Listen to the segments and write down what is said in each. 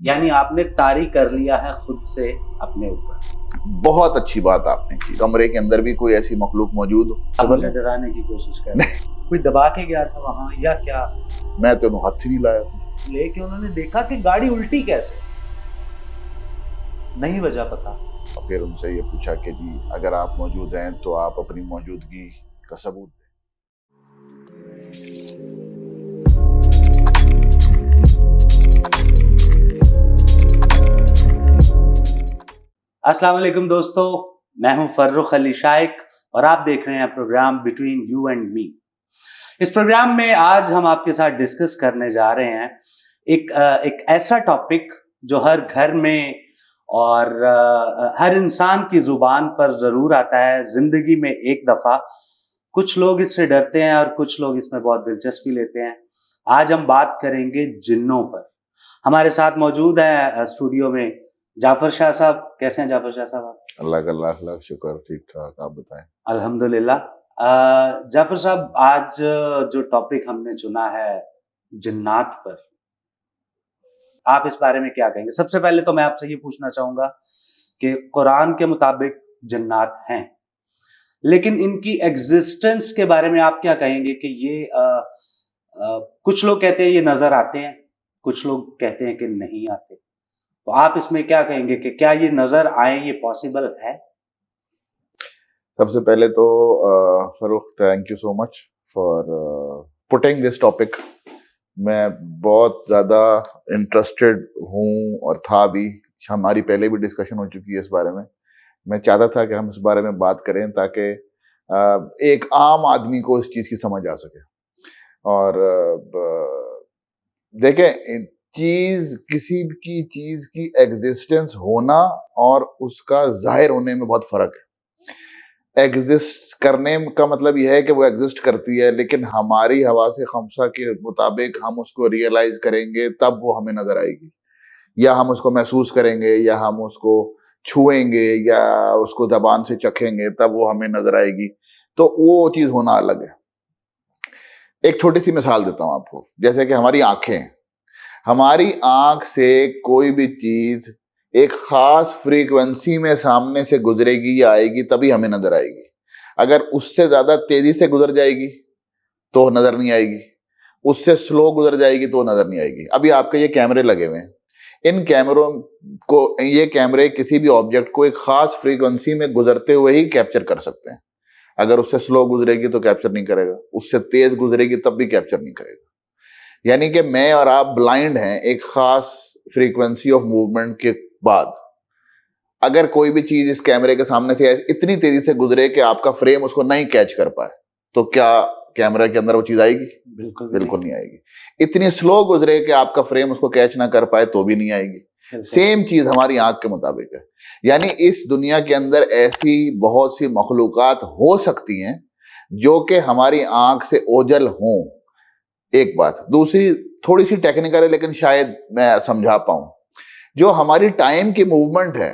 यानी आपने तारी कर लिया है खुद से अपने ऊपर। बहुत अच्छी बात आपने की। कमरे के अंदर भी कोई ऐसी मखलूक मौजूद हो, आप मुझे डराने की कोशिश कर रहे हैं। कोई दबा के गया था वहां या क्या? मैं तो हाथ ही नहीं लाया था। लेके उन्होंने देखा कि गाड़ी उल्टी कैसे, नहीं वजह पता। और फिर उनसे ये पूछा कि जी अगर आप मौजूद हैं तो आप अपनी मौजूदगी का सबूत दें। अस्सलाम वालेकुम दोस्तों, मैं हूं फर्रुख अली शाइक और आप देख रहे हैं program between you and me. इस प्रोग्राम में आज हम आपके साथ डिस्कस करने जा रहे हैं एक ऐसा टॉपिक जो हर घर में और हर इंसान की जुबान पर जरूर आता है जिंदगी में एक दफा। कुछ लोग इससे डरते हैं और कुछ लोग इसमें बहुत दिलचस्पी लेते हैं। आज हम बात करेंगे जिन्नों पर। हमारे साथ मौजूद है स्टूडियो में जाफर शाह साहब। कैसे हैं जाफर शाह साहब? अल्लाह का लाख शुक्र, ठीक ठाक। आप बताएं। अल्हम्दुलिल्लाह। जाफर साहब, आज जो टॉपिक हमने चुना है जिन्नात पर, आप इस बारे में क्या कहेंगे? सबसे पहले तो मैं आपसे ये पूछना चाहूंगा कि कुरान के मुताबिक जिन्नात हैं, लेकिन इनकी एग्जिस्टेंस के बारे में आप क्या कहेंगे कि ये कुछ लोग कहते हैं ये नजर आते हैं, कुछ लोग कहते हैं कि नहीं आते। तो आप इसमें क्या कहेंगे कि क्या ये नजर आए, ये पॉसिबल है? सबसे पहले तो Farrukh, thank you so much for putting this topic. मैं बहुत ज़्यादा इंटरेस्टेड हूँ और था भी। हमारी पहले भी डिस्कशन हो चुकी है इस बारे में। मैं चाहता था कि हम इस बारे में बात करें ताकि एक आम आदमी को इस चीज़ की समझ आ सके। और देखें, किसी की चीज़ की एग्जिस्टेंस होना और उसका जाहिर होने में बहुत फ़र्क है। एग्जिस्ट करने का मतलब यह है कि वो एग्जिस्ट करती है, लेकिन हमारी हवासे खमसा के मुताबिक हम उसको रियलाइज करेंगे तब वो हमें नजर आएगी, या हम उसको महसूस करेंगे, या हम उसको छुएंगे, या उसको जबान से चखेंगे तब वो हमें नजर आएगी। तो वो चीज होना अलग है। एक छोटी सी मिसाल देता हूं आपको। जैसे कि हमारी आंखें, हमारी आंख से कोई भी चीज एक खास फ्रीक्वेंसी में सामने से गुजरेगी या आएगी तभी हमें नजर आएगी। अगर उससे ज्यादा तेजी से गुजर जाएगी तो नजर नहीं आएगी, उससे स्लो गुजर जाएगी तो नजर नहीं आएगी। अभी आपके ये कैमरे लगे हुए हैं, इन कैमरों को, ये कैमरे किसी भी ऑब्जेक्ट को एक खास फ्रीक्वेंसी में गुजरते हुए ही कैप्चर कर सकते हैं। अगर उससे स्लो गुजरेगी तो कैप्चर नहीं करेगा, उससे तेज गुजरेगी तब भी कैप्चर नहीं करेगा। यानी कि मैं और आप ब्लाइंड हैं एक खास फ्रीक्वेंसी ऑफ मूवमेंट के बाद। अगर कोई भी चीज इस कैमरे के सामने से इतनी तेजी से गुजरे कि आपका फ्रेम उसको नहीं कैच कर पाए, तो क्या कैमरा के अंदर वो चीज आएगी? बिल्कुल नहीं आएगी। इतनी स्लो गुजरे कि आपका फ्रेम उसको कैच ना कर पाए तो भी नहीं आएगी। सेम चीज हमारी आंख के मुताबिक है। यानी इस दुनिया के अंदर ऐसी बहुत सी मखलूकात हो सकती हैं जो कि हमारी आंख से ओझल हों। एक बात। दूसरी थोड़ी सी टेक्निकल है, लेकिन शायद मैं समझा पाऊं। जो हमारी टाइम की मूवमेंट है,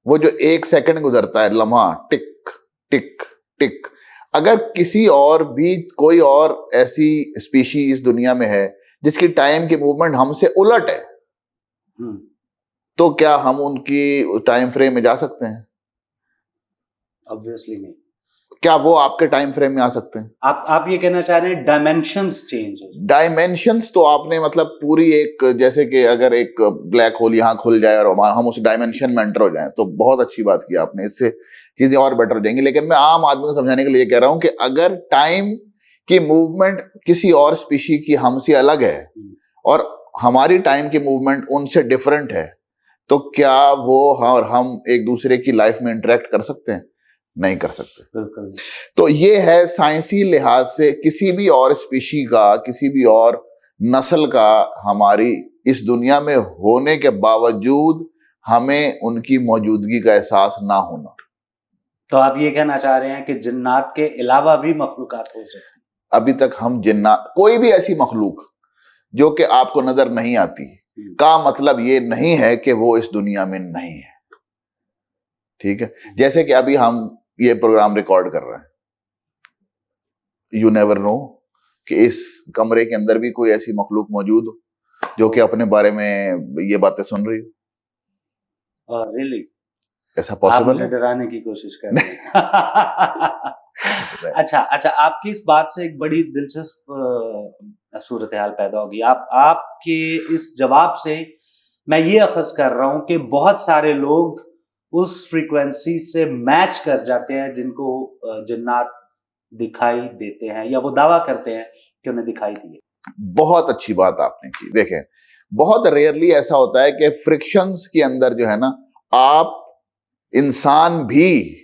वो जो 1 सेकंड गुजरता है, लम्हा, टिक टिक टिक, अगर किसी और भी कोई और ऐसी स्पीशी इस दुनिया में है जिसकी टाइम की मूवमेंट हमसे उलट है, तो क्या हम उनकी टाइम फ्रेम में जा सकते हैं? ऑब्वियसली नहीं। क्या वो आपके टाइम फ्रेम में आ सकते हैं? आप ये कहना चाह रहे हैं डायमेंशंस चेंज हो? डायमेंशंस तो आपने मतलब पूरी एक, जैसे कि अगर एक ब्लैक होल यहाँ खुल जाए और हम उस डायमेंशन में एंटर हो जाएं, तो बहुत अच्छी बात की आपने। इससे चीजें और बेटर हो जाएंगी। लेकिन मैं आम आदमी को समझाने के लिए कह रहा हूं कि अगर टाइम की मूवमेंट किसी और स्पीशी की हमसे अलग है और हमारी टाइम की मूवमेंट उनसे डिफरेंट है, तो क्या वो हम एक दूसरे की लाइफ में इंटरेक्ट कर सकते हैं? नहीं कर सकते। बिल्कुल। तो ये है साइंसी लिहाज से किसी भी और स्पीशी का, किसी भी और नस्ल का हमारी इस दुनिया में होने के बावजूद हमें उनकी मौजूदगी का एहसास ना होना। तो आप ये कहना चाह रहे हैं कि जिन्नात के अलावा भी मखलूकात हो सकती है? अभी तक हम जिन्नात, कोई भी ऐसी मखलूक जो कि आपको नजर नहीं आती का मतलब ये नहीं है कि वो इस दुनिया में नहीं है। ठीक है? जैसे कि अभी हम ये प्रोग्राम रिकॉर्ड कर रहे हैं, यू नेवर नो कि इस कमरे के अंदर भी कोई ऐसी मखलूक मौजूद हो। जो कि अपने बारे में ये बातें सुन रही हो। रियली ऐसा आप पॉसिबल मुझे है? डराने की कोशिश कर रहे हैं। अच्छा अच्छा, आपकी इस बात से एक बड़ी दिलचस्प सूरत हाल पैदा होगी। आपके इस जवाब से मैं ये अखज़ कर रहा हूँ कि बहुत सारे लोग उस फ्रीक्वेंसी से मैच कर जाते हैं जिनको जिन्नात दिखाई देते हैं, या वो दावा करते हैं कि उन्हें दिखाई दिए। बहुत अच्छी बात आपने की। देखें, बहुत रेयरली ऐसा होता है कि फ्रिक्शंस के अंदर जो है ना, आप इंसान भी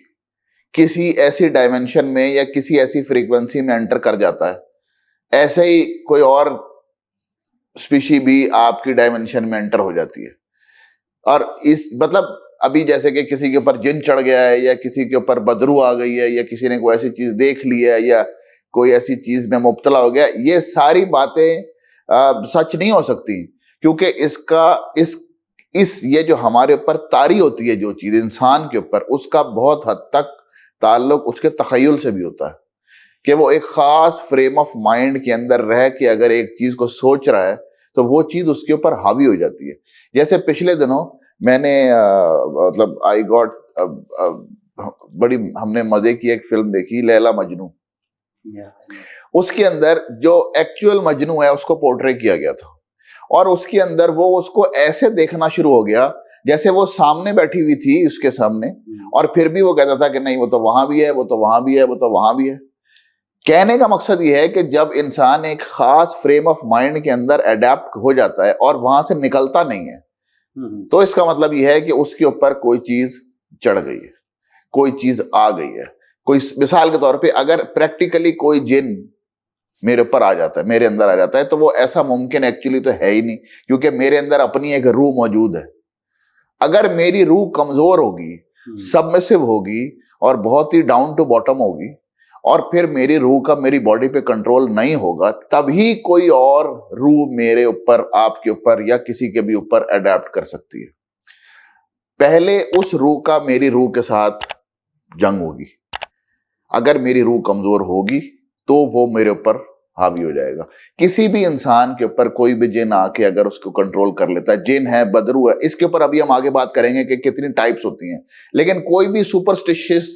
किसी ऐसी डायमेंशन में या किसी ऐसी फ्रीक्वेंसी में एंटर कर जाता है, ऐसे ही कोई और स्पीशी भी आपकी डायमेंशन में एंटर हो जाती है। और इस मतलब अभी जैसे कि किसी के ऊपर जिन चढ़ गया है, या किसी के ऊपर बदरू आ गई है, या किसी ने कोई ऐसी चीज देख ली है, या कोई ऐसी चीज में मुब्तला हो गया, ये सारी बातें सच नहीं हो सकती, क्योंकि इस ये जो हमारे ऊपर तारी होती है जो चीज इंसान के ऊपर, उसका बहुत हद तक ताल्लुक उसके तखय्युल से भी होता है कि वो एक खास फ्रेम ऑफ माइंड के अंदर रह के अगर एक चीज को सोच रहा है तो वो चीज उसके ऊपर हावी हो जाती है। जैसे पिछले दिनों मैंने मतलब आई गॉट बड़ी हमने मजे की एक फिल्म देखी, लैला मजनू। उसके अंदर जो एक्चुअल मजनू है उसको पोर्ट्रे किया गया था, और उसके अंदर वो उसको ऐसे देखना शुरू हो गया जैसे वो सामने बैठी हुई थी उसके सामने, और फिर भी वो कहता था कि नहीं वो तो वहां भी है, वो तो वहां भी है, वो तो वहां भी है। कहने का मकसद ये है कि जब इंसान एक खास फ्रेम ऑफ माइंड के अंदर अडेप्ट हो जाता है और वहां से निकलता नहीं है, तो इसका मतलब यह है कि उसके ऊपर कोई चीज चढ़ गई है, कोई चीज आ गई है। कोई मिसाल के तौर पे अगर प्रैक्टिकली कोई जिन मेरे ऊपर आ जाता है, मेरे अंदर आ जाता है, तो वो ऐसा मुमकिन एक्चुअली तो है ही नहीं, क्योंकि मेरे अंदर अपनी एक रूह मौजूद है। अगर मेरी रूह कमजोर होगी, सबमिसिव होगी और बहुत ही डाउन टू बॉटम होगी, और फिर मेरी रूह का मेरी बॉडी पे कंट्रोल नहीं होगा, तभी कोई और रूह मेरे ऊपर, आपके ऊपर या किसी के भी ऊपर अडेप्ट कर सकती है। पहले उस रूह का मेरी रूह के साथ जंग होगी। अगर मेरी रूह कमजोर होगी तो वो मेरे ऊपर हावी हो जाएगा। किसी भी इंसान के ऊपर कोई भी जिन आके अगर उसको कंट्रोल कर लेता है, जिन है, बदरू है, इसके ऊपर अभी हम आगे बात करेंगे कि कितनी टाइप्स होती हैं, लेकिन कोई भी सुपरस्टिशियस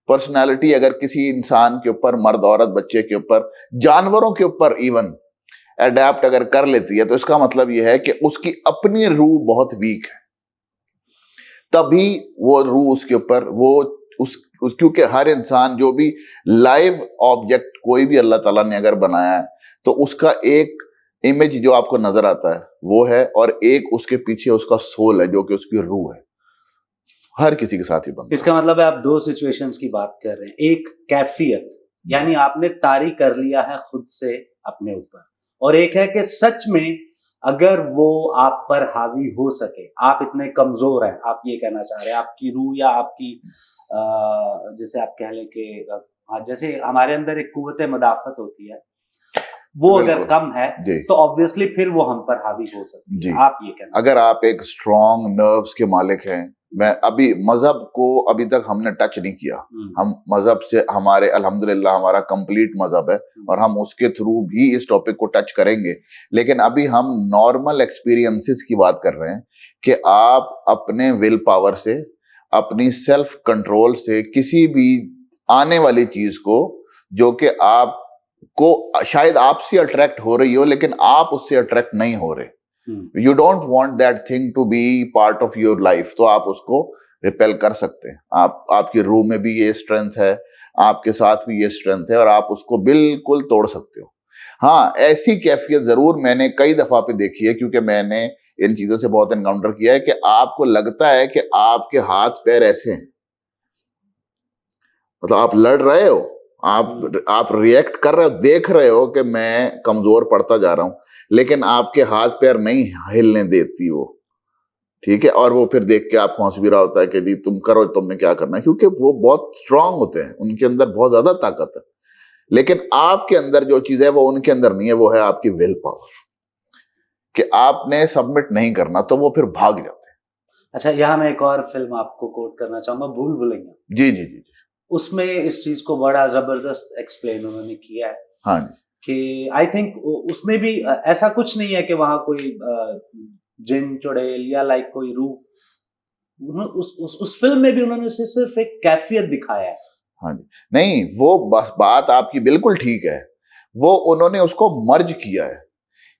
पर्सनालिटी अगर किसी इंसान के ऊपर, मर्द औरत बच्चे के ऊपर, जानवरों के ऊपर इवन अडेप्ट अगर कर लेती है, तो इसका मतलब यह है कि उसकी अपनी रूह बहुत वीक है। तभी वो रूह उसके ऊपर क्योंकि हर इंसान जो भी लाइव ऑब्जेक्ट कोई भी अल्लाह ताला ने अगर बनाया है, तो उसका एक इमेज जो आपको नजर आता है वो है, और एक उसके पीछे उसका सोल है जो कि उसकी रूह है। हर किसी के साथ ही बनता है। इसका मतलब है आप दो सिचुएशंस की बात कर रहे हैं, एक कैफियत यानी आपने तारी कर लिया है खुद से अपने ऊपर, और एक है कि सच में अगर वो आप पर हावी हो सके, आप इतने कमजोर हैं, आप ये कहना चाह रहे हैं, आपकी रूह या आपकी जैसे आप कह लें कि जैसे हमारे अंदर एक कुव्वत मदाफत होती है, वो अगर कम है तो ऑब्वियसली फिर वो हम पर हावी हो सकती है। आप ये कहना, अगर आप एक स्ट्रॉन्ग नर्व्स के मालिक हैं, मैं अभी मजहब को अभी तक हमने टच नहीं किया, हम मजहब से हमारे अल्हम्दुलिल्लाह हमारा कंप्लीट मजहब है और हम उसके थ्रू भी इस टॉपिक को टच करेंगे, लेकिन अभी हम नॉर्मल एक्सपीरियंसेस की बात कर रहे हैं कि आप अपने विल पावर से, अपनी सेल्फ कंट्रोल से किसी भी आने वाली चीज को जो कि आप को शायद आपसे अट्रैक्ट हो रही हो लेकिन आप उससे अट्रैक्ट नहीं हो रहे, you don't want that thing to be part of your life, तो आप उसको रिपेल कर सकते हैं। आपकी रूह में भी ये स्ट्रेंथ है, आपके साथ भी ये स्ट्रेंथ है, और आप उसको बिल्कुल तोड़ सकते हो। हाँ, ऐसी कैफियत जरूर मैंने कई दफा पे देखी है, क्योंकि मैंने इन चीजों से बहुत एनकाउंटर किया है कि आपको लगता है कि आपके हाथ पैर ऐसे हैं, मतलब आप लड़ रहे हो, आप रिएक्ट कर रहे हो, देख रहे हो कि मैं कमजोर पड़ता जा रहा हूं, लेकिन आपके हाथ पैर नहीं हिलने देती वो, ठीक है, और वो फिर देख के आपको हंस भी रहा होता है कि जी तुम करो, तुमने क्या करना है, क्योंकि वो बहुत स्ट्रांग होते हैं, उनके अंदर बहुत ज्यादा ताकत है। लेकिन आपके अंदर जो चीज है वो उनके अंदर नहीं है, वो है आपकी विल पावर, कि आपने सबमिट नहीं करना, तो वो फिर भाग जाते हैं। अच्छा, यहाँ मैं एक और फिल्म आपको कोट करना चाहूंगा, भूल भुलैया। जी जी जी जी। उसमें इस चीज को बड़ा जबरदस्त एक्सप्लेन उन्होंने किया है। हाँ जी। कि आई थिंक उसमें भी ऐसा कुछ नहीं है कि वहां कोई जिन चुड़ैल या लाइक कोई रूह, उस फिल्म में भी उन्होंने सिर्फ एक कैफियत दिखाया है। हाँ जी, नहीं वो बस बात आपकी बिल्कुल ठीक है, वो उन्होंने उसको मर्ज किया है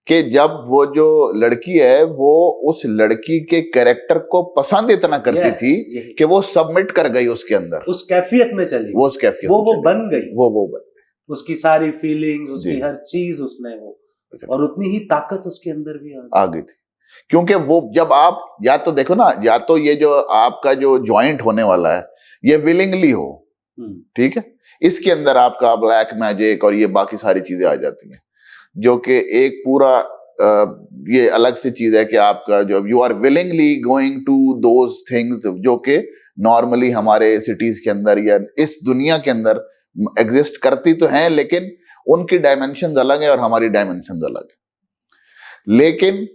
कि जब वो जो लड़की है वो उस लड़की के कैरेक्टर को पसंद इतना करती Yes, थी यही कि वो सबमिट कर गई उसके अंदर, उस कैफियत में चली, वो उस कैफियत वो में वो चली बन गई, वो बन उसकी सारी फीलिंग्स, उसकी जी हर चीज उसमें वो, अच्छा, और उतनी ही ताकत उसके अंदर भी आ गई थी। क्योंकि वो जब आप या तो देखो ना, या तो ये जो आपका जो जॉइंट होने वाला है ये विलिंगली हो, ठीक है, इसके अंदर आपका ब्लैक मैजिक और ये बाकी सारी चीजें आ जाती हैं, जो कि एक पूरा ये अलग सी चीज है कि आपका जो you are willingly going to those things जो कि नॉर्मली हमारे सिटीज के अंदर या इस दुनिया के अंदर एग्जिस्ट करती तो हैं, लेकिन उनकी डायमेंशन अलग है और हमारी डायमेंशन अलग है। लेकिन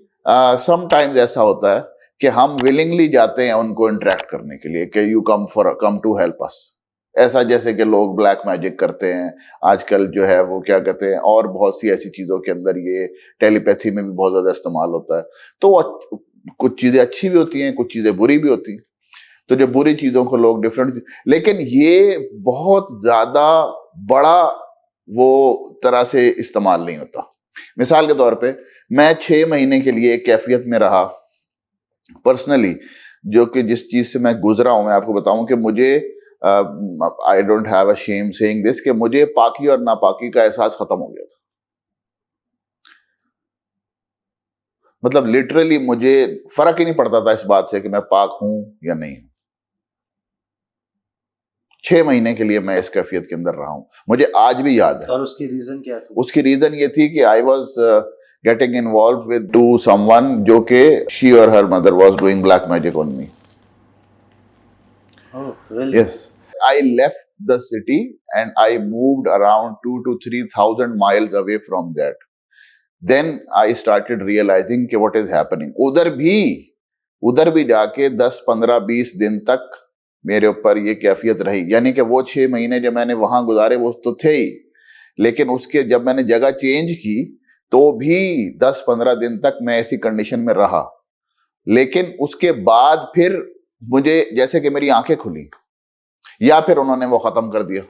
समटाइम्स ऐसा होता है कि हम विलिंगली जाते हैं उनको इंटरेक्ट करने के लिए कि you come to help us, ऐसा जैसे कि लोग ब्लैक मैजिक करते हैं आजकल जो है वो क्या कहते हैं, और बहुत सी ऐसी चीजों के अंदर ये टेलीपैथी में भी बहुत ज्यादा इस्तेमाल होता है। तो कुछ चीजें अच्छी भी होती हैं, कुछ चीजें बुरी भी होती हैं, तो जो बुरी चीजों को लोग डिफरेंट, लेकिन ये बहुत ज्यादा बड़ा वो तरह से इस्तेमाल नहीं होता। मिसाल के तौर पे मैं 6 महीने के लिए एक कैफियत में रहा पर्सनली, जो कि जिस चीज से मैं गुजरा हूं, मैं आपको बताऊं कि मुझे I don't have a shame saying this कि मुझे पाकी और नापाकी का एहसास खत्म हो गया था। मतलब लिटरली मुझे फर्क ही नहीं पड़ता था इस बात से कि मैं पाक हूं या नहीं हूं। 6 महीने के लिए मैं इस कैफियत के अंदर रहा हूं, मुझे आज भी याद है। और उसकी रीजन क्या थी? उसकी रीजन ये थी कि I was getting involve with two someone जो कि शी और her mother was doing black magic on me. Oh, really? Yes, I left the city and I moved around 2 to 3,000 miles away from that. Then I started realizing कि what is happening. उधर भी जाके 10, 15, 20 दिन तक मेरे ऊपर ये कैफियत रही, यानी कि वो 6 महीने जो मैंने वहां गुजारे वो तो थे ही, लेकिन उसके जब मैंने जगह चेंज की तो भी 10-15 दिन तक मैं ऐसी कंडीशन में रहा। लेकिन उसके बाद फिर मुझे जैसे कि मेरी आंखें खुली, या फिर उन्होंने वो खत्म कर दिया।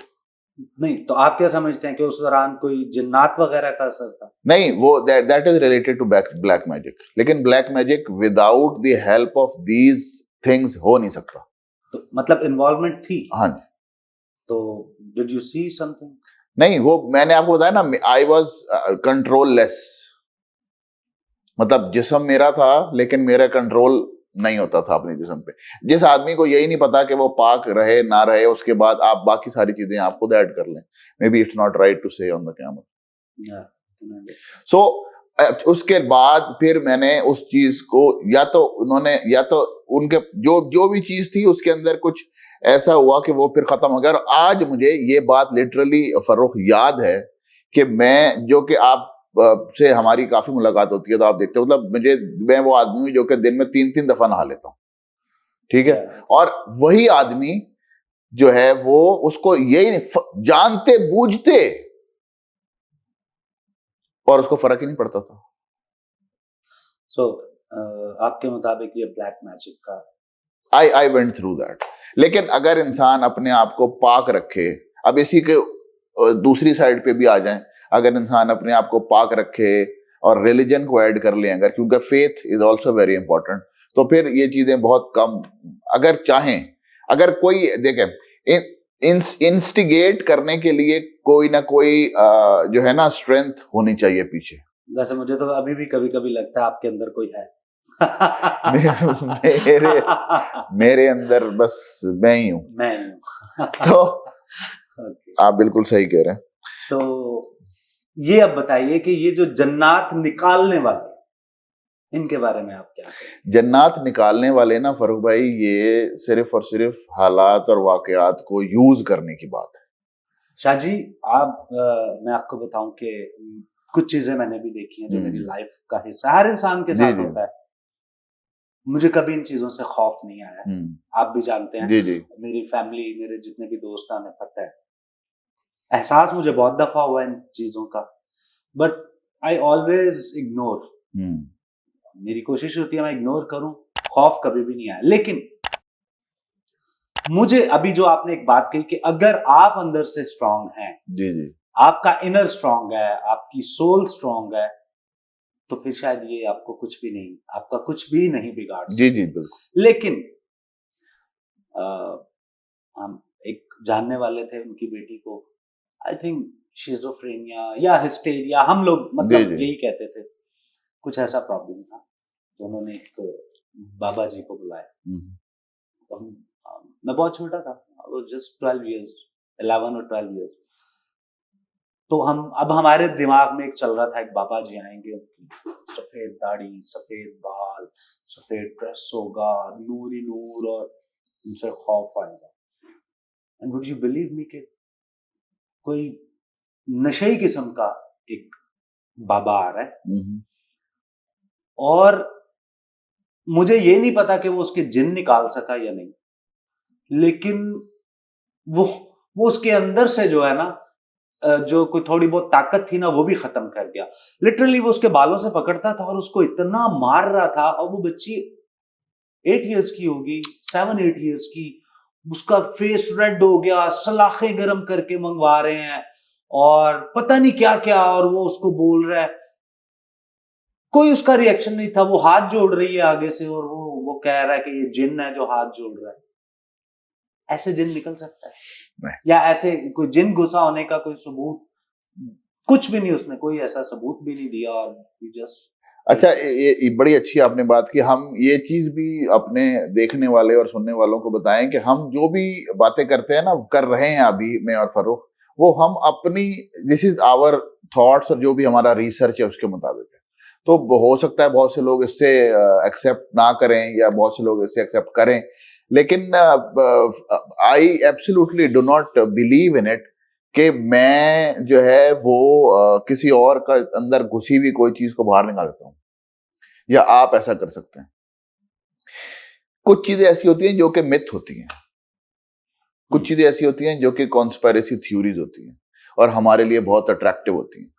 नहीं, तो आप क्या समझते हैं कि उस दौरान कोई जिन्नात वगैरह का असर था? नहीं, वो that is related to black magic, लेकिन black magic without the help of these things हो नहीं सकता। तो मतलब इन्वॉल्वमेंट थी? हाँ जी। तो डिड यू सी समथिंग? नहीं, वो मैंने आपको बताया ना, आई वॉज कंट्रोल लेस, मतलब जिस्म मेरा था लेकिन मेरा कंट्रोल नहीं होता था अपने जिस्म पे। जिस आदमी को यही नहीं पता कि वो पाक रहे ना रहे, उसके बाद आप बाकी सारी चीजें आप खुद ऐड कर लें। Maybe it's not right to say on the camera. So उसके बाद फिर मैंने उस चीज को, या तो उन्होंने, या तो उनके जो भी चीज थी उसके अंदर कुछ ऐसा हुआ कि वो फिर खत्म हो गया। और आज मुझे ये बात लिटरली फर्रुख याद है कि मैं से हमारी काफी मुलाकात होती है, तो आप देखते हो, मतलब मैं वो आदमी हूं जो कि दिन में 3-3 दफा नहा लेता हूं, ठीक है, और वही आदमी जो है वो उसको यही नहीं जानते बूझते और उसको फर्क ही नहीं पड़ता था। सो आपके मुताबिक ये ब्लैक मैजिक का आई वेंट थ्रू दैट। लेकिन अगर इंसान अपने आप को पाक रखे, अब इसी के दूसरी साइड पे भी आ जाएं, अगर इंसान अपने आप को पाक रखे और रिलीजन को ऐड कर ले, अगर, क्योंकि faith is also very important, तो फिर ये चीजें बहुत कम, अगर चाहें, अगर कोई देखें इंस्टिगेट करने के लिए कोई ना कोई जो है ना स्ट्रेंथ होनी चाहिए पीछे। वैसे मुझे तो अभी भी कभी कभी लगता है आपके अंदर कोई है। मेरे अंदर बस मैं ही हूँ। तो आप बिल्कुल सही कह रहे हैं। तो ये अब बताइए कि ये जो जन्नात निकालने वाले, इनके बारे में आप क्या कहें? जन्नात निकालने वाले ना फरूख भाई, ये सिर्फ और सिर्फ हालात और वाकयात को यूज करने की बात है। शाहजी, मैं आपको बताऊं कि कुछ चीजें मैंने भी देखी हैं जो मेरी लाइफ का हिस्सा, हर इंसान के साथ होता है। मुझे कभी इन चीजों से खौफ नहीं आया, आप भी जानते हैं। मेरी फैमिली, मेरे जितने भी दोस्त हैं, हमें पता है। एहसास मुझे बहुत दफा हुआ इन चीजों का, बट आई ऑलवेज इग्नोर। मेरी कोशिश होती है मैं इग्नोर करूं, खौफ कभी भी नहीं आया। लेकिन मुझे अभी जो आपने एक बात कही कि अगर आप अंदर से स्ट्रांग हैं, जी जी, आपका इनर स्ट्रांग है, आपकी सोल स्ट्रांग है, तो फिर शायद ये आपको कुछ भी नहीं, आपका कुछ भी नहीं बिगाड़ सकता। जी जी बिल्कुल। लेकिन हम एक जानने वाले थे, उनकी बेटी को आई थिंक शिज़ोफ्रेनिया या हिस्टेरिया, हम लोग मतलब जी, जी। यही कहते थे, कुछ ऐसा प्रॉब्लम था। तो उन्होंने एक बाबा जी को बुलाया। तो मैं बहुत छोटा था, जस्ट 12 इयर्स, 11 और 12 इयर्स। तो अब हमारे दिमाग में एक चल रहा था, एक बाबा जी आएंगे, उनकी सफेद दाढ़ी, सफेद बाल, सफेद ड्रेस होगा, नूर ही नूर, और उनसे खौफ आएगा। And would you believe me कि कोई नशे किस्म का एक बाबा आ रहा है, और मुझे ये नहीं पता कि वो उसके जिन निकाल सका या नहीं, लेकिन वो उसके अंदर से जो है ना, जो कोई थोड़ी बहुत ताकत थी ना, वो भी खत्म कर गया। लिटरली वो उसके बालों से पकड़ता था और उसको इतना मार रहा था, और वो बच्ची 8 इयर्स की होगी, 7-8 इयर्स की, उसका फेस रेड हो गया, सलाखें गर्म करके मंगवा रहे हैं और पता नहीं क्या क्या, और वो उसको बोल रहा है। कोई उसका रिएक्शन नहीं था। वो हाथ जोड़ रही है आगे से, और वो कह रहा है कि ये जिन है जो हाथ जोड़ रहा है। ऐसे जिन निकल सकता है? नहीं। या ऐसे कोई जिन घुसा होने का कोई सबूत कुछ भी नहीं, उसने कोई ऐसा सबूत भी नहीं दिया, और जस्ट। अच्छा, ये बड़ी अच्छी आपने बात की। हम ये चीज भी अपने देखने वाले और सुनने वालों को बताएं कि हम जो भी बातें करते हैं ना, कर रहे हैं अभी मैं और फर्रुख, वो हम अपनी, दिस इज आवर थॉट्स, और जो भी हमारा रिसर्च है उसके मुताबिक है। तो हो सकता है बहुत से लोग इससे एक्सेप्ट ना करें, या बहुत से लोग इससे एक्सेप्ट करें, लेकिन I absolutely do not believe in it कि मैं जो है वो किसी और का अंदर घुसी हुई कोई चीज को बाहर निकाल देता हूं, या आप ऐसा कर सकते हैं। कुछ चीजें ऐसी होती हैं जो कि मिथ होती हैं, कुछ चीजें ऐसी होती हैं जो कि कॉन्स्पिरेसी थ्योरीज होती हैं, और हमारे लिए बहुत अट्रैक्टिव होती हैं,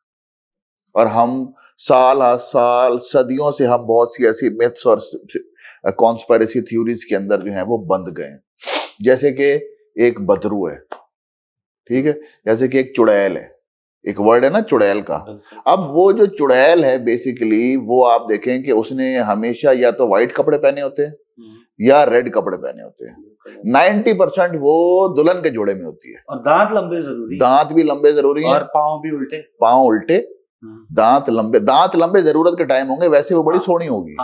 और हम साल हर साल सदियों से हम बहुत सी ऐसी मिथ्स और कॉन्स्पिरेसी थ्योरीज के अंदर जो है वो बंध गए हैं। जैसे कि एक बदरू है, ठीक है, जैसे कि एक चुड़ैल है, एक वर्ड है ना चुड़ैल का। अब वो जो चुड़ैल है बेसिकली, वो आप देखें कि उसने हमेशा या तो व्हाइट कपड़े पहने होते हैं या रेड कपड़े पहने होते हैं। 90% वो दुल्हन के जोड़े में होती है। और दांत लंबे जरूरी, दांत भी लंबे जरूरी हैं, और पाँव भी उल्टे, पाँव उल्टे, दांत लंबे जरूरत के टाइम होंगे, वैसे वो बड़ी सोहनी होगी।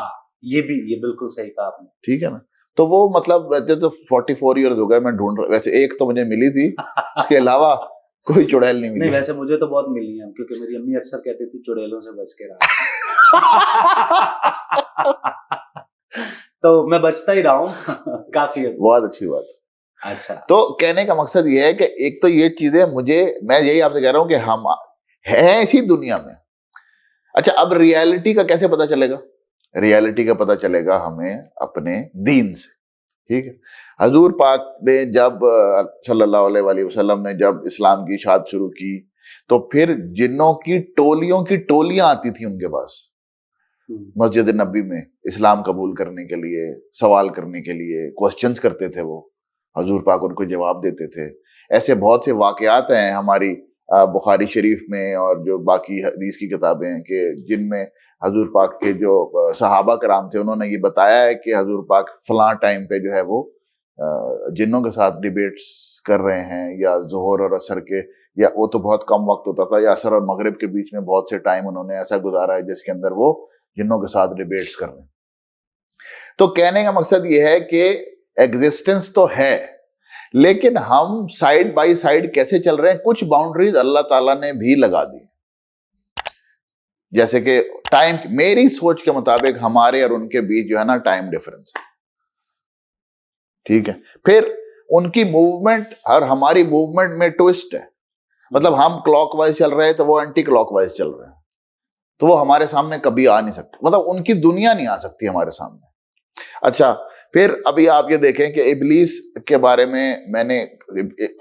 ये बिल्कुल सही कहा आपने, ठीक है ना। तो वो मतलब वैसे तो 44 ईयर्स हो गए मैं ढूंढ रहा, वैसे एक तो मुझे मिली थी, उसके अलावा कोई चुड़ैल नहीं मिली। नहीं, वैसे मुझे तो बहुत मिली है, क्योंकि मेरी अम्मी अक्सर कहती थी चुड़ैलों से बच के रहा। तो मैं बचता ही रहा हूँ काफी। बहुत अच्छी बात। अच्छा, तो कहने का मकसद ये है कि एक तो ये चीजें मैं यही आपसे कह रहा हूँ कि हम हैं इसी दुनिया में। अच्छा, अब रियलिटी का कैसे पता चलेगा? रियलिटी का पता चलेगा हमें अपने दीन से, ठीक है। हजूर पाक ने जब सल्लल्लाहु अलैहि वसल्लम ने जब इस्लाम की इशाअत शुरू की, तो फिर जिन्नों की टोलियां आती थी उनके पास मस्जिद नबी में इस्लाम कबूल करने के लिए, सवाल करने के लिए, क्वेश्चंस करते थे वो, हजूर पाक उनको जवाब देते थे। ऐसे बहुत से वाकयात हैं हमारी बुखारी शरीफ में और जो बाकी हदीस की किताबें हैं कि जिनमें हजूर पाक के जो सहाबा कराम थे, उन्होंने ये बताया है कि हजूर पाक फलां टाइम पे जो है वो जिन्नों के साथ डिबेट्स कर रहे हैं, या जोहर और असर के, या वो तो बहुत कम वक्त होता था, या असर और मगरिब के बीच में बहुत से टाइम उन्होंने ऐसा गुजारा है जिसके अंदर वो जिन्नों के साथ डिबेट्स कर रहे हैं। तो कहने का मकसद ये है कि एग्जिस्टेंस तो है, लेकिन हम साइड बाय साइड कैसे चल रहे हैं, कुछ बाउंड्रीज अल्लाह ताला ने भी लगा दी। जैसे कि टाइम, मेरी सोच के मुताबिक हमारे और उनके बीच जो है ना टाइम डिफरेंस है, ठीक है। फिर उनकी मूवमेंट और हमारी मूवमेंट में ट्विस्ट है, मतलब हम क्लॉकवाइज चल रहे हैं तो वो एंटी क्लॉकवाइज चल रहे हैं, तो वो हमारे सामने कभी आ नहीं सकते, मतलब उनकी दुनिया नहीं आ सकती हमारे सामने। अच्छा, फिर अभी आप ये देखें कि इबलीस के बारे में मैंने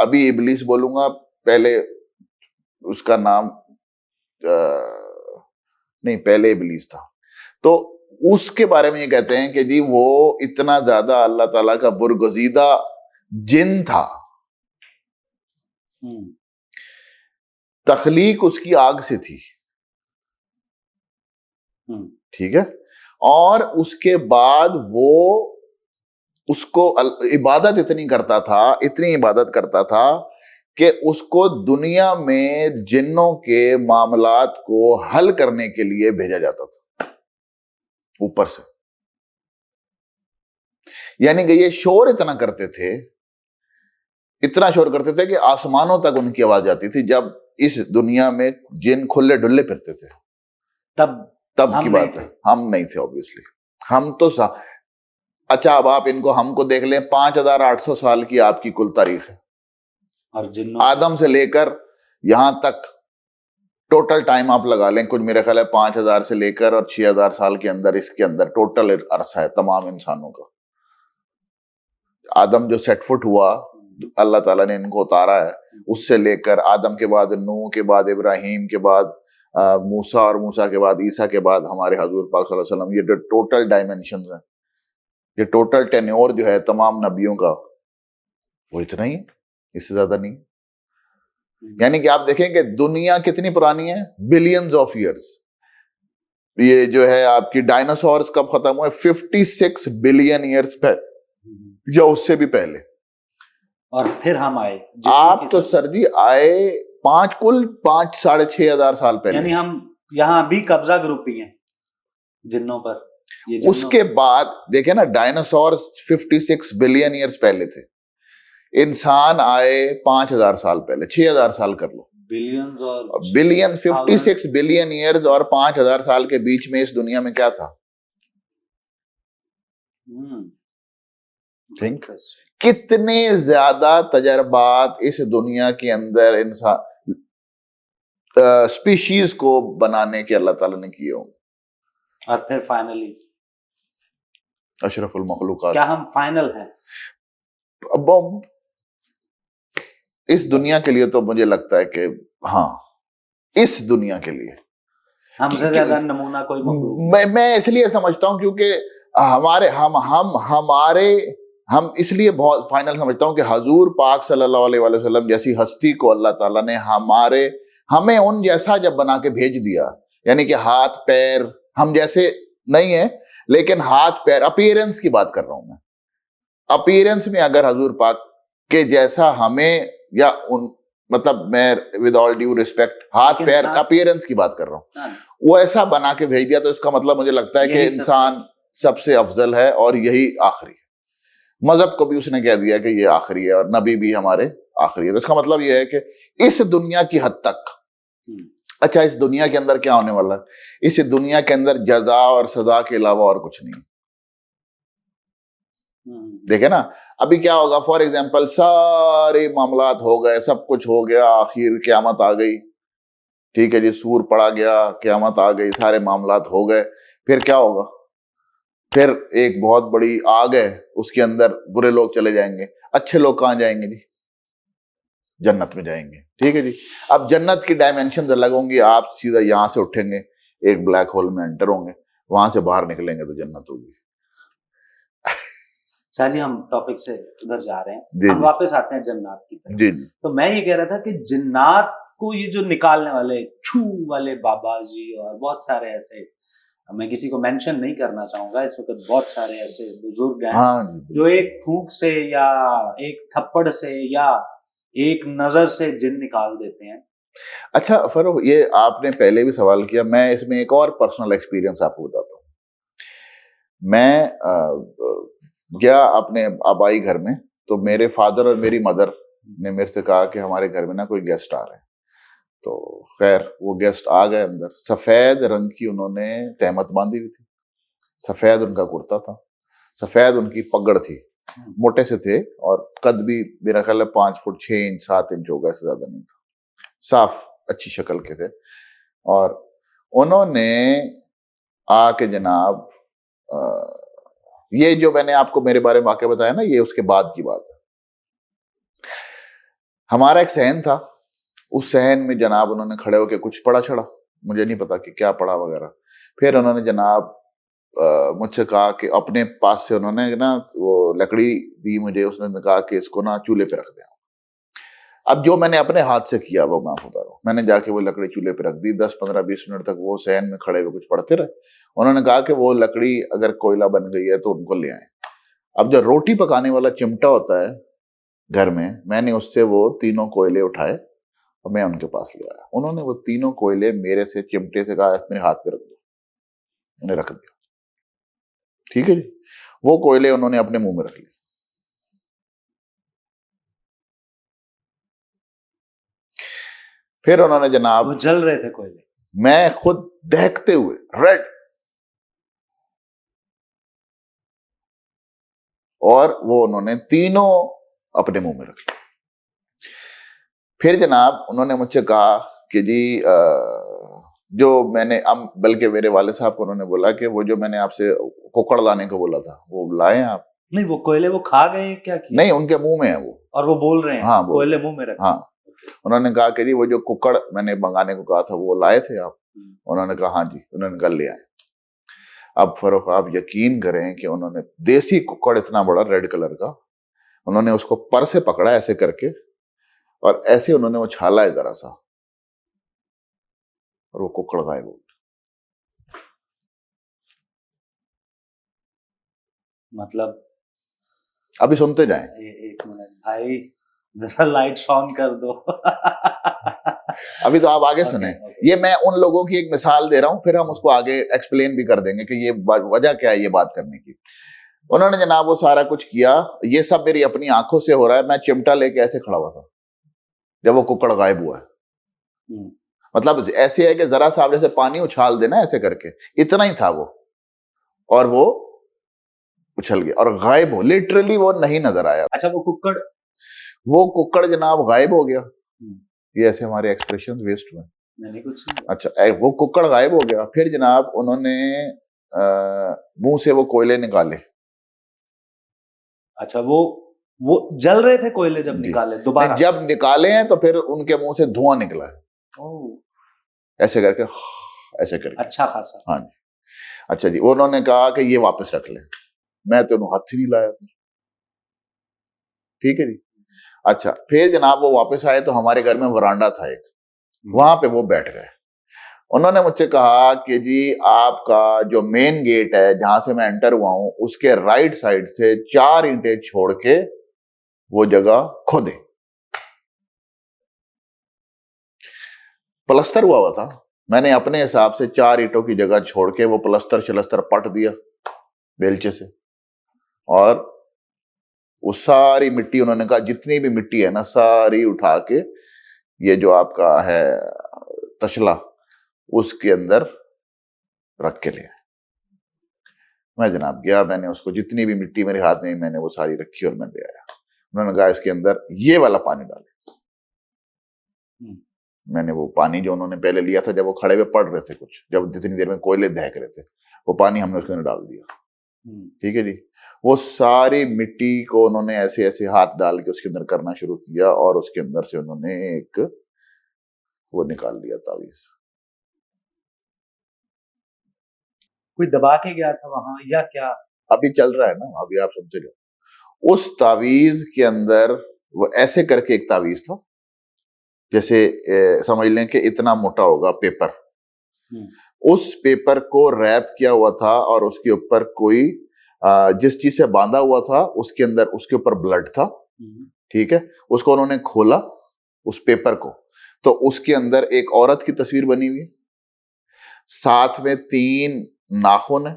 अभी इबलीस बोलूंगा, पहले उसका नाम नहीं, पहले इब्लीस था। तो उसके बारे में ये कहते हैं कि जी वो इतना ज्यादा अल्लाह ताला का बुरगजीदा जिन था, तखलीक उसकी आग से थी, ठीक है, और उसके बाद वो उसको इबादत इतनी करता था, इतनी इबादत करता था कि उसको दुनिया में जिन्नों के मामलात को हल करने के लिए भेजा जाता था ऊपर से। यानी कि ये शोर इतना करते थे, इतना शोर करते थे कि आसमानों तक उनकी आवाज जाती थी जब इस दुनिया में जिन खुले डुल्ले फिरते थे। तब की बात है, हम नहीं थे ऑब्वियसली। हम तो अच्छा, अब आप इनको हमको देख लें, 5800 साल की आपकी कुल तारीख है, और आदम से लेकर यहां तक टोटल टाइम आप लगा लें, कुछ मेरा ख्याल है 5000 से लेकर और 6000 साल के अंदर, इसके अंदर टोटल अरसा है तमाम इंसानों का। आदम जो सेट फुट हुआ, अल्लाह ताला ने इनको उतारा है, उससे लेकर आदम के बाद नूह के बाद इब्राहिम के बाद मूसा, और मूसा के बाद ईसा के बाद हमारे हजूर पाक सल्लल्लाहु अलैहि वसल्लम, ये जो टोटल डायमेंशन है, ये टोटल टेन्योर जो है तमाम नबियों का, वो इतना ही है, इससे ज्यादा नहीं। यानी कि आप देखें कि दुनिया कितनी पुरानी है, बिलियंस ऑफ ईयर्स। ये जो है आपकी डायनासोर्स कब खत्म हुए, 56 बिलियन ईयर्स पहले या उससे भी पहले, और फिर हम आए। आप तो सर जी आए कुल 5-6,500 साल पहले। यानी हम यहाँ भी कब्जा ग्रुप ही हैं जिन्नों पर। उसके बाद देखे ना, डायनासोर 56 बिलियन ईयर्स पहले थे, इंसान आए 5000 साल पहले, 6000 साल कर लो, बिलियंस और बिलियन, 56 बिलियन ईयर्स और 5000 साल के बीच में इस दुनिया में क्या था? थिंक कितने ज्यादा तजर्बात इस दुनिया के अंदर इंसान स्पीशीज को बनाने के अल्लाह ताला ने किए होंगे, और फिर फाइनली अशरफुल मखलूकात। क्या हम फाइनल हैं? अब इस दुनिया के लिए तो मुझे लगता है कि हाँ, इस दुनिया के लिए हमसे ज्यादा नमूना कोई मखलूक। मैं इसलिए समझता हूं क्योंकि हम इसलिए बहुत फाइनल समझता हूं कि हजूर पाक सल्लल्लाहु अलैहि वसल्लम जैसी हस्ती को अल्लाह ताला ने हमें उन जैसा जब बना के भेज दिया, यानी कि हाथ पैर हम जैसे नहीं है, लेकिन हाथ पैर, अपीयरेंस की बात कर रहा हूं मैं, अपीयरेंस में अगर हजूर पाक के जैसा हमें, या उन मतलब मैं विद ऑल ड्यू रिस्पेक्ट हाथ पैर अपीयरेंस की बात कर रहा हूं, वो ऐसा बना के भेज दिया, तो इसका मतलब मुझे लगता है कि इंसान सबसे अफजल है और यही आखिरी है। मजहब को भी उसने कह दिया कि ये आखिरी है, और नबी भी हमारे आखिरी है। तो इसका मतलब ये है कि इस दुनिया की हद तक, अच्छा इस दुनिया के अंदर क्या होने वाला है, इस दुनिया के अंदर जजा और सजा के अलावा और कुछ नहीं। देखे ना अभी क्या होगा, फॉर एग्जाम्पल सारे मामलात हो गए, सब कुछ हो गया, आखिर क़यामत आ गई, ठीक है जी, सूर पड़ा गया, क़यामत आ गई, सारे मामलात हो गए, फिर क्या होगा? फिर एक बहुत बड़ी आग है, उसके अंदर बुरे लोग चले जाएंगे, अच्छे लोग कहाँ जाएंगे जी? जन्नत में जाएंगे, ठीक है जी। अब जन्नत की डायमेंशन अलग होंगी, आप सीधा यहां से उठेंगे, एक ब्लैक होल में एंटर होंगे, वहां से बाहर निकलेंगे तो जन्नत होगी। शाह जी, हम टॉपिक से उधर जा रहे हैं, हम वापस आते हैं जन्नत की तरफ। जी। तो मैं ये कह रहा था कि जन्नत को ये जो निकालने वाले छू वाले बाबा जी और बहुत सारे ऐसे, मैं किसी को मेंशन नहीं करना चाहूंगा इस वक्त, बहुत सारे ऐसे बुजुर्ग हैं जो एक फूंक से या एक थप्पड़ से या एक नजर से जिन निकाल देते हैं। अच्छा फरूख, ये आपने पहले भी सवाल किया, मैं इसमें एक और पर्सनल एक्सपीरियंस आपको बताता हूँ। मैं गया अपने आबाई घर में, तो मेरे फादर और मेरी मदर ने मेरे से कहा कि हमारे घर में ना कोई गेस्ट आ रहे हैं। तो खैर वो गेस्ट आ गए अंदर, सफेद रंग की उन्होंने तहमत बांधी हुई थी, सफेद उनका कुर्ता था, सफेद उनकी पगड़ थी, मोटे से थे, और कद भी मेरा ख्याल है 5 फुट 6 इंच 7 इंच होगा, इससे ज्यादा नहीं था, साफ अच्छी शक्ल के थे। और उन्होंने आके जनाब, ये जो मैंने आपको मेरे बारे में वाकया बताया ना, ये उसके बाद की बात है। हमारा एक सहन था, उस सहन में जनाब उन्होंने खड़े होकर कुछ पढ़ा छड़ा, मुझे नहीं पता कि क्या पढ़ा वगैरह। फिर उन्होंने जनाब मुझसे कहा कि अपने पास से उन्होंने ना वो लकड़ी दी मुझे, उसने कहा कि इसको ना चूल्हे पे रख दें। अब जो मैंने अपने हाथ से किया वो मैं आपको बता रहा हूँ, मैंने जाके वो लकड़ी चूल्हे पे रख दी, 10-15-20 मिनट तक वो सहन में खड़े हुए कुछ पढ़ते रहे। उन्होंने कहा कि वो लकड़ी अगर कोयला बन गई है तो उनको ले आए। अब जो रोटी पकाने वाला चिमटा होता है घर में, मैंने उससे वो तीनों कोयले उठाए और मैं उनके पास ले आया। उन्होंने वो तीनों कोयले मेरे से चिमटे से कहा मेरे हाथ पे रख दो, उन्हें रख दिया। ठीक है जी, वो कोयले उन्होंने अपने मुंह में रख लिए। फिर उन्होंने जनाब, वो जल रहे थे कोयले? मैं खुद दहकते हुए रेड, और वो उन्होंने तीनों अपने मुंह में रख लिया। फिर जनाब उन्होंने मुझसे कहा कि जी जो मैंने बल्कि मेरे वाले साहब को उन्होंने बोला कि वो जो मैंने आपसे कुकड़ लाने को बोला था वो लाए आप? नहीं, वो कोयले वो खा गए, क्या किया? नहीं, उनके मुंह में है वो। और वो बोल रहे हैं? हाँ, कोयले मुंह में रखे। हाँ। उन्होंने कहा कि जी वो जो कुकड़ मैंने मंगाने को कहा था वो लाए थे आप? उन्होंने कहा हाँ जी। उन्होंने कहा ले आए। अब फरोख आप यकीन करें कि उन्होंने देसी कुकड़ इतना बड़ा रेड कलर का, उन्होंने उसको पर से पकड़ा ऐसे करके और ऐसे उन्होंने वो छाला है जरा सा और वो कुकड़ गायब हो गया। मतलब अभी सुनते जाएं। एक मिनट भाई, जरा लाइट्स ऑन कर दो। अभी तो आप आगे सुने। ये मैं उन लोगों की एक मिसाल दे रहा हूं, फिर हम उसको आगे एक्सप्लेन भी कर देंगे कि ये वजह क्या है ये बात करने की। उन्होंने जनाब वो सारा कुछ किया, ये सब मेरी अपनी आंखों से हो रहा है। मैं चिमटा लेके ऐसे खड़ा हुआ था जब वो कुकड़ गायब हुआ है। मतलब ऐसे है कि जरा सा जैसे पानी उछाल देना ऐसे करके, इतना ही था वो, और वो उछल गया और गायब हो, लिटरली वो नहीं नजर आया। अच्छा, वो कुकड़ जनाब गायब हो गया। ये ऐसे हमारे एक्सप्रेशन वेस्ट हुए। मैंने कुछ नहीं। अच्छा, वो कुकड़ गायब हो गया। फिर जनाब उन्होंने मुंह से वो कोयले निकाले। अच्छा, वो जल रहे थे कोयले जब निकाले दोबारा? जब निकाले हैं तो फिर उनके मुंह से धुआं निकला है ऐसे करके, ऐसे करके अच्छा खासा। हाँ जी। अच्छा जी, उन्होंने कहा कि ये वापस रख ले। मैं तो हाथ ही नहीं लाया। ठीक है जी। अच्छा, फिर जनाब वो वापस आए तो हमारे घर में वरांडा था एक, वहां पे वो बैठ गए। उन्होंने मुझसे कहा कि जी आपका जो मेन गेट है जहां से मैं एंटर हुआ हूं उसके राइट साइड से 4 ईंटें छोड़ के वो जगह खोदे। प्लस्तर हुआ था, मैंने अपने हिसाब से 4 ईंटों की जगह छोड़ के वो प्लस्तर शलस्तर पट दिया बेलचे से, और वो सारी मिट्टी, उन्होंने कहा जितनी भी मिट्टी है ना सारी उठा के ये जो आपका है तशला उसके अंदर रख के ले आए। मैं जनाब गया, मैंने उसको जितनी भी मिट्टी मेरे हाथ में मैंने वो सारी रखी और मैं ले आया। उन्होंने कहा इसके अंदर ये वाला पानी डाले। मैंने वो पानी जो उन्होंने पहले लिया था जब वो खड़े हुए पड़ रहे थे कुछ, जब जितनी देर में कोयले दहक रहे थे, वो पानी हमने उसके अंदर डाल दिया। ठीक है जी। वो सारी मिट्टी को उन्होंने ऐसे ऐसे हाथ डाल के उसके अंदर करना शुरू किया और उसके अंदर से उन्होंने एक वो निकाल लिया तावीज। कोई दबा के गया था वहां या क्या? अभी चल रहा है ना, अभी आप सुनते जाओ। उस तावीज के अंदर वो ऐसे करके एक तावीज था, जैसे समझ लें कि इतना मोटा होगा पेपर, उस पेपर को रैप किया हुआ था और उसके ऊपर कोई जिस चीज से बांधा हुआ था उसके अंदर उसके ऊपर ब्लड था। ठीक है, उसको उन्होंने खोला उस पेपर को, तो उसके अंदर एक औरत की तस्वीर बनी हुई है, साथ में 3 नाखून है।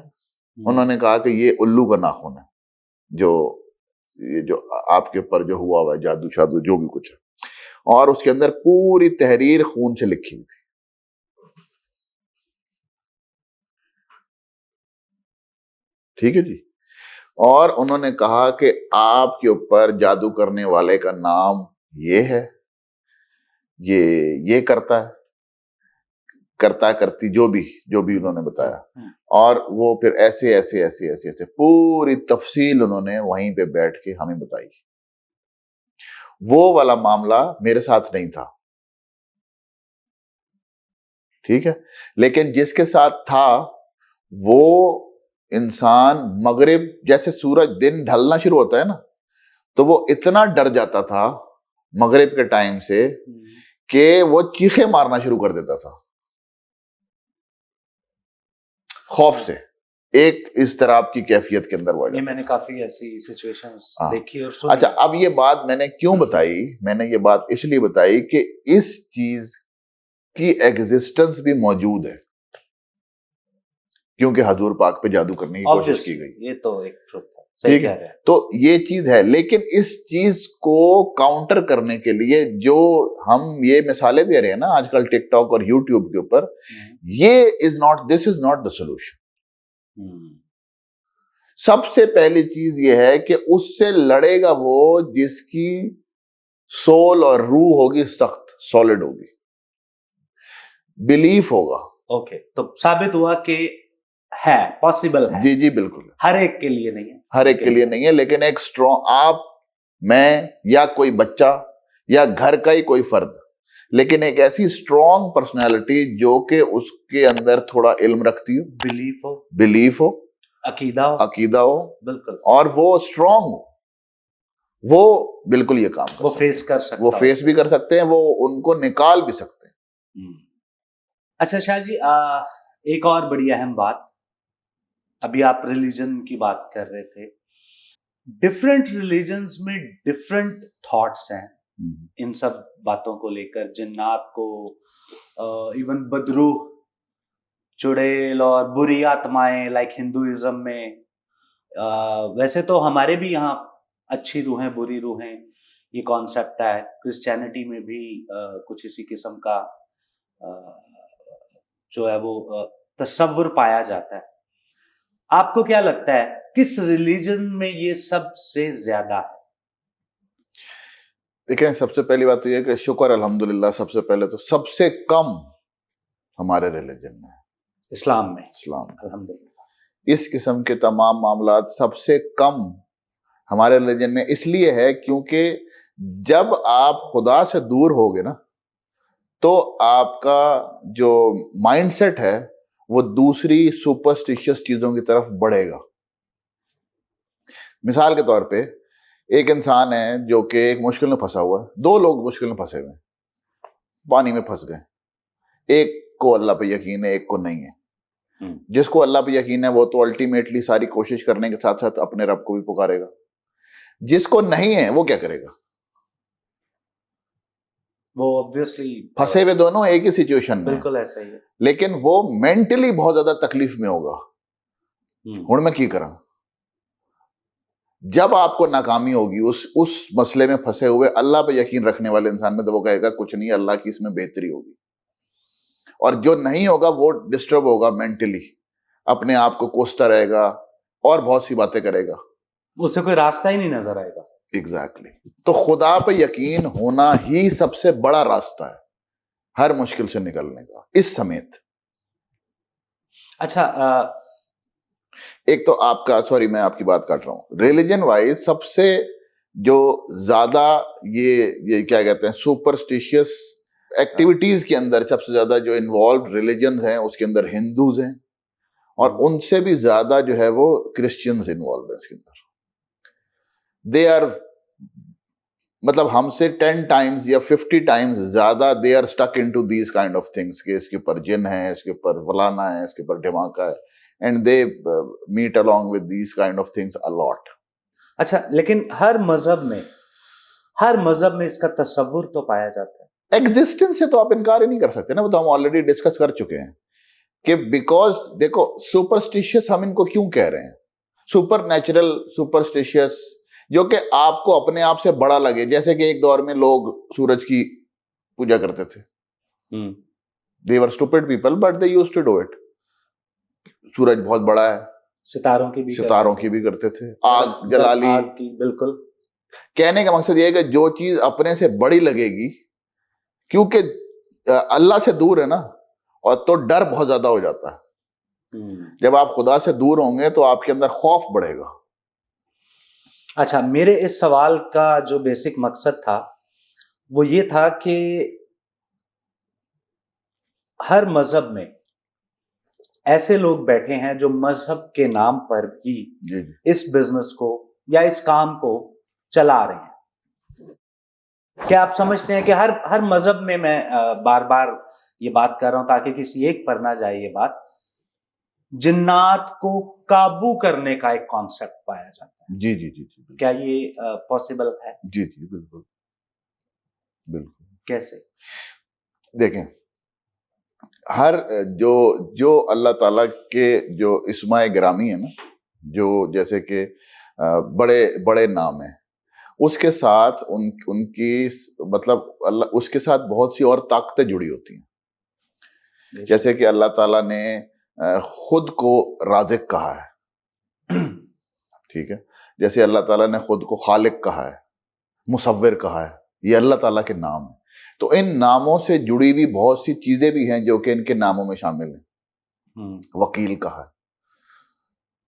उन्होंने कहा कि ये उल्लू का नाखून है, ये जो आपके ऊपर जो हुआ है जादू शादू जो भी कुछ है, और उसके अंदर पूरी तहरीर खून से लिखी हुई थी। ठीक है जी। और उन्होंने कहा कि आपके ऊपर जादू करने वाले का नाम ये है, ये करता है, करता करती जो भी उन्होंने बताया। और वो फिर ऐसे ऐसे ऐसे ऐसे ऐसे पूरी तफसील उन्होंने वहीं पे बैठ के हमें बताई। वो वाला मामला मेरे साथ नहीं था। ठीक है, लेकिन जिसके साथ था वो इंसान मगरिब जैसे सूरज दिन ढलना शुरू होता है ना, तो वो इतना डर जाता था मगरिब के टाइम से कि वो चीखे मारना शुरू कर देता था खौफ से। एक इस तरह की कैफियत के अंदर वो ये मैंने काफी ऐसी सिचुएशंस हाँ। देखी और सुनी। अच्छा, अब ये बात मैंने क्यों बताई? मैंने ये बात इसलिए बताई कि इस चीज की एग्जिस्टेंस भी मौजूद है, क्योंकि हजूर पाक पे जादू करने की कोशिश की गई। ये तो एक ट्रुथ है, सही कह रहे हैं। तो ये चीज है, लेकिन इस चीज को काउंटर करने के लिए जो हम ये मिसालें दे रहे हैं ना आजकल टिकटॉक और यूट्यूब के ऊपर, this is not the solution. सबसे पहली चीज ये है कि उससे लड़ेगा वो जिसकी सोल और रूह होगी सख्त, सॉलिड होगी, बिलीफ होगा। ओके, तो साबित हुआ कि है, पॉसिबल है। जी जी बिल्कुल, हर एक के लिए नहीं है, हर एक के लिए नहीं है, लेकिन एक स्ट्रॉन्ग, आप, मैं या कोई बच्चा या घर का ही कोई फर्द, लेकिन एक ऐसी स्ट्रॉन्ग पर्सनैलिटी जो कि उसके अंदर थोड़ा इल्म रखती हो, बिलीफ हो, अकीदा हो, बिल्कुल, और वो स्ट्रॉन्ग हो, वो बिल्कुल ये काम कर वो फेस कर सकते, वो फेस भी कर सकते हैं, वो उनको निकाल भी सकते हैं। अच्छा शाह जी, एक और बड़ी अहम बात, अभी आप रिलीजन की बात कर रहे थे, डिफरेंट रिलीजन्स में डिफरेंट थॉट्स हैं इन सब बातों को लेकर, जिन्नात को, इवन बदरूह, चुड़ैल और बुरी आत्माएं, लाइक हिंदुइज्म में, वैसे तो हमारे भी यहाँ अच्छी रूहें बुरी रूहें ये कॉन्सेप्ट है, क्रिश्चियनिटी में भी कुछ इसी किस्म का जो है वो तसव्वुर पाया जाता है। आपको क्या लगता है किस रिलीजन में ये सबसे ज्यादा है? देखिए, सबसे पहली बात तो ये कि शुक्र अल्हम्दुलिल्लाह, सबसे पहले तो सबसे कम हमारे रिलीजन में, इस्लाम में अल्हम्दुलिल्लाह इस किस्म के तमाम मामलात सबसे कम हमारे रिलीजन में इसलिए है क्योंकि जब आप खुदा से दूर होगे ना, तो आपका जो माइंडसेट है वो दूसरी सुपरस्टिशियस चीजों की तरफ बढ़ेगा। मिसाल के तौर पे एक इंसान है जो कि एक मुश्किल में फंसा हुआ है, दो लोग मुश्किल में फंसे हुए, पानी में फंस गए, एक को अल्लाह पे यकीन है, एक को नहीं है। जिसको अल्लाह पे यकीन है वो तो अल्टीमेटली सारी कोशिश करने के साथ साथ अपने रब को भी पुकारेगा। जिसको नहीं है वो क्या करेगा? वो ऑब्वियसली फंसे हुए दोनों एक ही सिचुएशन में, बिल्कुल ऐसा ही है, लेकिन वो मेंटली बहुत ज्यादा तकलीफ में होगा। हुण मैं की करा? जब आपको नाकामी होगी उस मसले में फंसे हुए अल्लाह पे यकीन रखने वाले इंसान में, तो वो कहेगा कुछ नहीं, अल्लाह की इसमें बेहतरी होगी। और जो नहीं होगा वो डिस्टर्ब होगा मेंटली, अपने आप को कोसता रहेगा और बहुत सी बातें करेगा, उसे कोई रास्ता ही नहीं नजर आएगा। एग्जैक्टली तो खुदा पे यकीन होना ही सबसे बड़ा रास्ता है हर मुश्किल से निकलने का, इस समेत। अच्छा, एक तो आपका, सॉरी मैं आपकी बात काट रहा हूं, रिलीजन वाइज सबसे जो ज्यादा ये क्या कहते हैं सुपरस्टिशियस एक्टिविटीज के अंदर सबसे ज्यादा जो इन्वॉल्व रिलीजन हैं उसके अंदर हिंदूज हैं, और उनसे भी ज्यादा जो है वो क्रिश्चियंस इन्वॉल्व है इसके अंदर। दे आर, मतलब हमसे 10 टाइम्स या 50 टाइम्स ज्यादा they are stuck into these kind of things कि इसके ऊपर जिन है, इसके ऊपर फलाना है, इसके ऊपर ढमाका है, and they meet along with these kind of things a lot. अच्छा, लेकिन हर मजहब में इसका तसव्वुर तो पाया जाता है। एग्जिस्टेंस से तो आप इनकार ही नहीं कर सकते ना, वो तो हम ऑलरेडी डिस्कस कर चुके हैं कि बिकॉज देखो सुपरस्टिशियस हम इनको क्यों कह रहे हैं, सुपर नेचुरल सुपरस्टिशियस, जो कि आपको अपने आप से बड़ा लगे। जैसे कि एक दौर में लोग सूरज की पूजा करते थे, they were stupid people but they used to do it। सूरज बहुत बड़ा है, सितारों की भी करते थे, आग जला ली, बिल्कुल। कहने का मकसद यह है कि जो चीज अपने से बड़ी लगेगी, क्योंकि अल्लाह से दूर है ना, और तो डर बहुत ज्यादा हो जाता है। जब आप खुदा से दूर होंगे तो आपके अंदर खौफ बढ़ेगा। अच्छा, मेरे इस सवाल का जो बेसिक मकसद था वो ये था कि हर मजहब में ऐसे लोग बैठे हैं जो मजहब के नाम पर भी जी जी इस बिजनेस को या इस काम को चला रहे हैं। क्या आप समझते हैं कि हर मजहब में, मैं बार बार ये बात कर रहा हूं ताकि किसी एक पर ना जाए ये बात, जिन्नात को काबू करने का एक कॉन्सेप्ट पाया जाता है। जी जी जी जी बिल्कुल। क्या ये पॉसिबल है? जी जी बिल्कुल बिल्कुल। कैसे? देखें, हर जो जो अल्लाह ताला के जो इस्माए गिरामी है ना, जो जैसे कि बड़े बड़े नाम है, उसके साथ उनकी मतलब अल्लाह उसके साथ बहुत सी और ताकतें जुड़ी होती हैं। जैसे कि अल्लाह ताला ने खुद को राज़िक कहा है, ठीक है। जैसे अल्लाह ताला ने खुद को खालिक कहा है, मुसव्विर कहा है, ये अल्लाह ताला के नाम है। तो इन नामों से जुड़ी हुई बहुत सी चीजें भी हैं जो कि इनके नामों में शामिल हैं। वकील कहा है,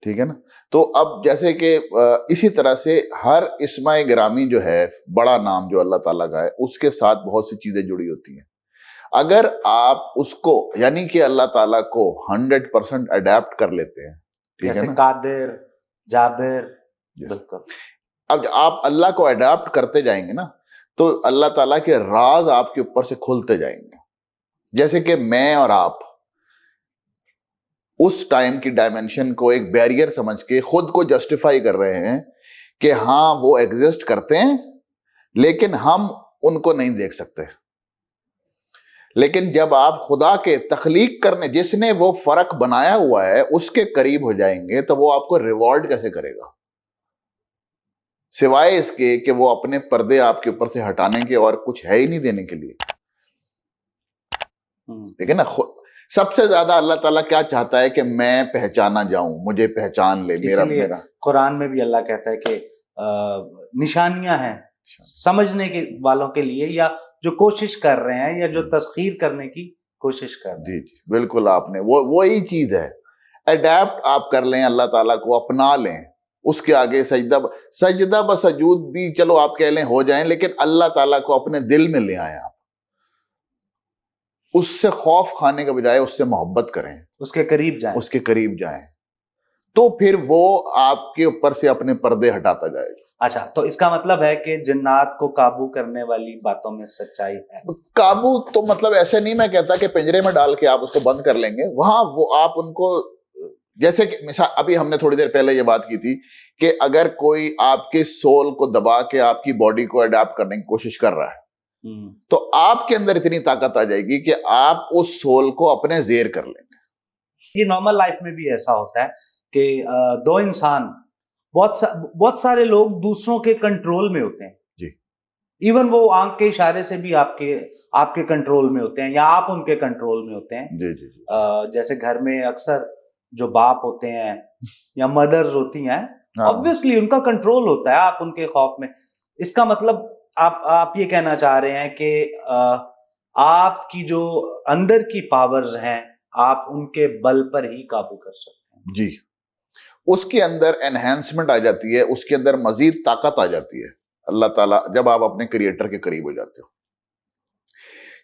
ठीक है ना। तो अब जैसे कि इसी तरह से हर इस्माए गिरामी जो है, बड़ा नाम जो अल्लाह ताला का है, उसके साथ बहुत सी चीजें जुड़ी होती हैं। अगर आप उसको यानी कि अल्लाह ताला को 100% अडेप्ट कर लेते हैं, ठीक है जैसे ना, कादिर, जाबिर, Yes. बिल्कुल। अब आप अल्लाह को अडेप्ट करते जाएंगे ना, तो अल्लाह ताला के राज आपके ऊपर से खुलते जाएंगे। जैसे कि मैं और आप उस टाइम की डायमेंशन को एक बैरियर समझ के खुद को जस्टिफाई कर रहे हैं कि हाँ वो एग्जिस्ट करते हैं, लेकिन हम उनको नहीं देख सकते। लेकिन जब आप खुदा के तख्लीक करने, जिसने वो फर्क बनाया हुआ है, उसके करीब हो जाएंगे, तो वो आपको रिवॉर्ड कैसे करेगा, सिवाय इसके कि वो अपने पर्दे आपके ऊपर से हटाने के और कुछ है ही नहीं देने के लिए। देखिए ना, सबसे ज्यादा अल्लाह ताला क्या चाहता है कि मैं पहचाना जाऊं, मुझे पहचान ले मेरा इसीलिए मेरा कुरान में भी अल्लाह कहता है कि निशानियां हैं समझने के वालों के लिए, या जो कोशिश कर रहे हैं या जो तस्खीर करने की कोशिश कर रहे हैं। जी बिल्कुल, आपने वही चीज है। अडेप्ट आप कर लें, अल्लाह ताला को अपना लें, उसके आगे सजदा ब सजूद भी चलो आप कह लें हो जाएं, लेकिन अल्लाह ताला को अपने दिल में ले आए आप, उससे खौफ खाने के बजाय उससे मोहब्बत करें, उसके करीब जाएं। उसके करीब जाएं, तो फिर वो आपके ऊपर से अपने पर्दे हटाता जाएगा। अच्छा, तो इसका मतलब है कि जिन्नात को काबू करने वाली बातों में सच्चाई है। काबू तो मतलब ऐसे नहीं मैं कहता कि पिंजरे में डाल के आप उसको बंद कर लेंगे, वहां वो आप उनको, जैसे कि मिसाल अभी हमने थोड़ी देर पहले ये बात की थी कि अगर कोई आपके सोल को दबा के आपकी बॉडी को अडेप्ट करने की कोशिश कर रहा है, तो आपके अंदर इतनी ताकत आ जाएगी कि आप उस सोल को अपने जेर कर लेंगे। ये नॉर्मल लाइफ में भी ऐसा होता है कि दो इंसान, बहुत सारे लोग दूसरों के कंट्रोल में होते हैं जी, इवन वो आंख के इशारे से भी आपके आपके कंट्रोल में होते हैं या आप उनके कंट्रोल में होते हैं। जी जी जी जैसे घर में अक्सर जो बाप होते हैं या मदर्स होती हैं, हाँ, ऑब्वियसली उनका कंट्रोल होता है आप उनके खौफ में। इसका मतलब आप ये कहना चाह रहे हैं कि आपकी जो अंदर की पावर्स हैं, आप उनके बल पर ही काबू कर सकते हैं। जी, उसके अंदर एनहेंसमेंट आ जाती है, उसके अंदर मजीद ताकत आ जाती है अल्लाह ताला, जब आप अपने क्रिएटर के करीब हो जाते हो।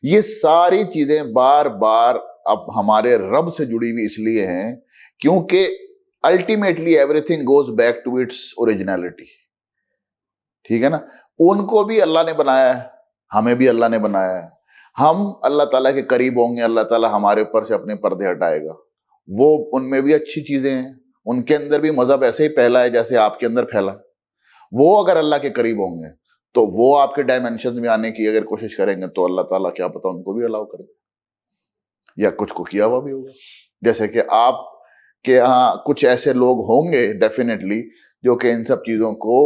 ये सारी चीजें बार बार अब हमारे रब से जुड़ी हुई इसलिए हैं क्योंकि ultimately everything goes back to its originality, ठीक है ना। उनको भी अल्लाह ने बनाया है, हमें भी अल्लाह ने बनाया है। हम अल्लाह ताला के करीब होंगे, अल्लाह ताला हमारे ऊपर से अपने पर्दे हटाएगा। वो उनमें भी अच्छी चीजें हैं, उनके अंदर भी मजहब ऐसे ही फैला है जैसे आपके अंदर फैला। वो अगर अल्लाह के करीब होंगे तो वो आपके डायमेंशन में आने की अगर कोशिश करेंगे तो अल्लाह ताला क्या पता उनको भी अलाउ कर दे, या कुछ को किया हुआ भी होगा। जैसे कि आप के यहाँ कुछ ऐसे लोग होंगे डेफिनेटली जो कि इन सब चीजों को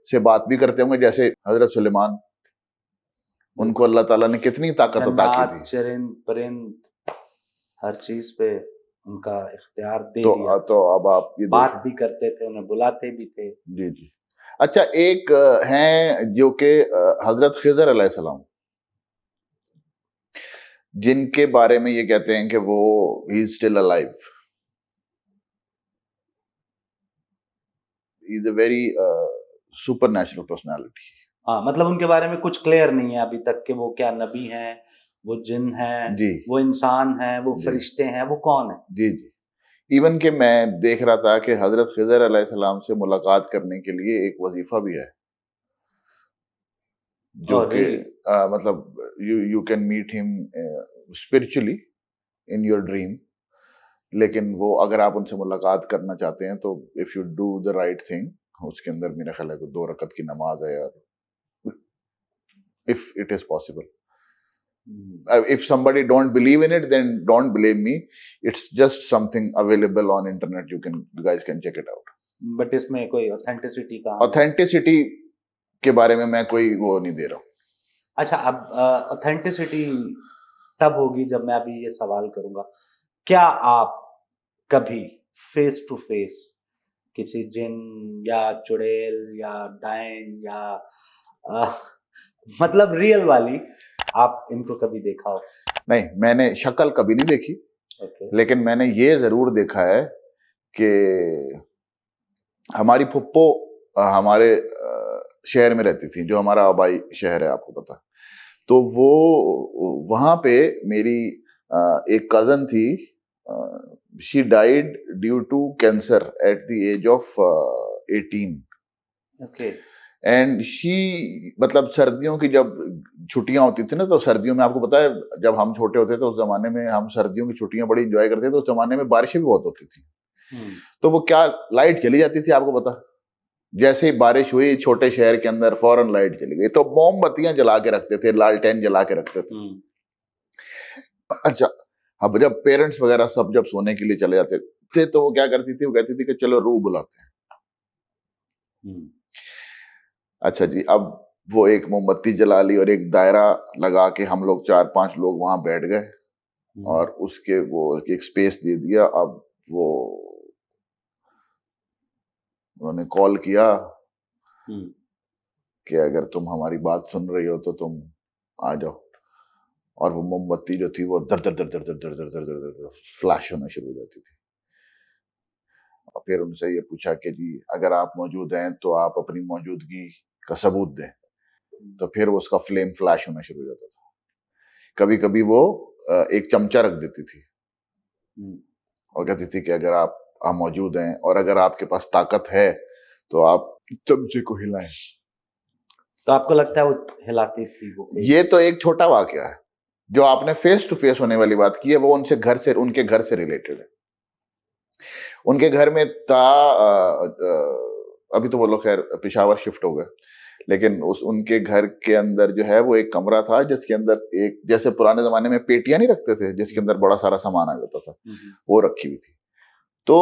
से बात भी करते होंगे, जैसे हजरत सुलेमान, उनको अल्लाह ताला ने कितनी ताकत अता की थी, चरिंद परिंद हर चीज पे उनका इख्तियार दे दिया। तो अब आप ये बात भी करते थे, उन्हें बुलाते भी थे। जी जी। अच्छा, एक हैं जो कि हजरत खिजर अलैहिस्सलाम, जिनके बारे में ये कहते हैं कि वो he is still alive, he is a very super natural personality. हाँ, मतलब उनके बारे में कुछ क्लियर नहीं है अभी तक कि वो क्या नबी हैं, वो जिन है, जी वो इंसान है, वो जी फरिश्ते हैं, वो कौन है? जी जी। इवन के मैं देख रहा था कि हजरत खिजर अलैहिस्सलाम से मुलाकात करने के लिए एक वजीफा भी है, जो ओह कि रियली? मतलब you can meet him spiritually in your dream. लेकिन वो अगर आप उनसे मुलाकात करना चाहते हैं तो if you do the right thing, उसके अंदर मेरा ख्याल है कि 2 रकत की नमाज है यार, if it is possible. If somebody don't believe in it, then don't blame me. It's just something available on internet. You guys can check it out. But इसमें कोई ऑथेंटिसिटी कहाँ है? Authenticity के बारे में मैं कोई वो नहीं दे रहा हूँ। अच्छा, अब ऑथेंटिसिटी तब होगी जब मैं अभी ये सवाल करूंगा, क्या आप कभी फेस टू फेस किसी जिन या चुड़ैल या डायन या अ, मतलब रियल वाली, आप इनको कभी देखा हो? नहीं, मैंने शक्ल कभी नहीं देखी, ओके। लेकिन मैंने ये जरूर देखा है कि हमारी फुप्पो हमारे शहर में रहती थी, जो हमारा आबाई शहर है, आपको पता है। तो वो वहां पे मेरी एक कजन थी, she died due to cancer at the age of 18। Okay. And she मतलब सर्दियों की जब छुट्टियां होती थी ना, तो सर्दियों में आपको पता है जब हम छोटे होते थे उस जमाने में हम सर्दियों की छुट्टियां बड़ी एंजॉय करते थे। तो उस जमाने में बारिशें भी बहुत होती थी, तो वो क्या, लाइट चली जाती थी, आपको पता। जैसे ही बारिश हुई छोटे शहर के अंदर फौरन लाइट चली गई, तो मोमबत्तियां जला के रखते थे, लालटेन जला के रखते थे। अच्छा, अब जब पेरेंट्स वगैरह सब जब सोने के लिए चले जाते थे तो वो क्या करती थी, वो कहती थी कि चलो रूह बुलाते हैं। अच्छा जी, अब वो एक मोमबत्ती जला ली और एक दायरा लगा के हम लोग 4-5 लोग वहां बैठ गए और उसके वो एक स्पेस दे दिया। अब वो उन्होंने कॉल किया कि अगर तुम हमारी बात सुन रही हो तो तुम आ जाओ। और वो मोमबत्ती जो थी वो दर दर दर दर दर दर दर दर दर दर फ्लैश होना शुरू हो जाती थी। और फिर उनसे ये पूछा कि जी अगर आप मौजूद हैं तो आप अपनी मौजूदगी का सबूत दें। तो फिर वो उसका फ्लेम फ्लैश होना शुरू हो जाता था। कभी कभी वो एक चमचा रख देती थी और कहती थी कि अगर आप मौजूद हैं और अगर आपके पास ताकत है तो आप चमचे को हिलाएं। तो आपको लगता है वो हिलाती थी वो? ये तो एक छोटा वाकया है। जो आपने फेस टू फेस होने वाली बात की है वो उनके घर से रिलेटेड है। उनके घर में था अभी तो वो लोग खैर पेशावर शिफ्ट हो गए, लेकिन उनके घर के अंदर जो है वो एक कमरा था जिसके अंदर एक, जैसे पुराने जमाने में पेटियां नहीं रखते थे जिसके अंदर बड़ा सारा सामान आ जाता था, वो रखी हुई थी। तो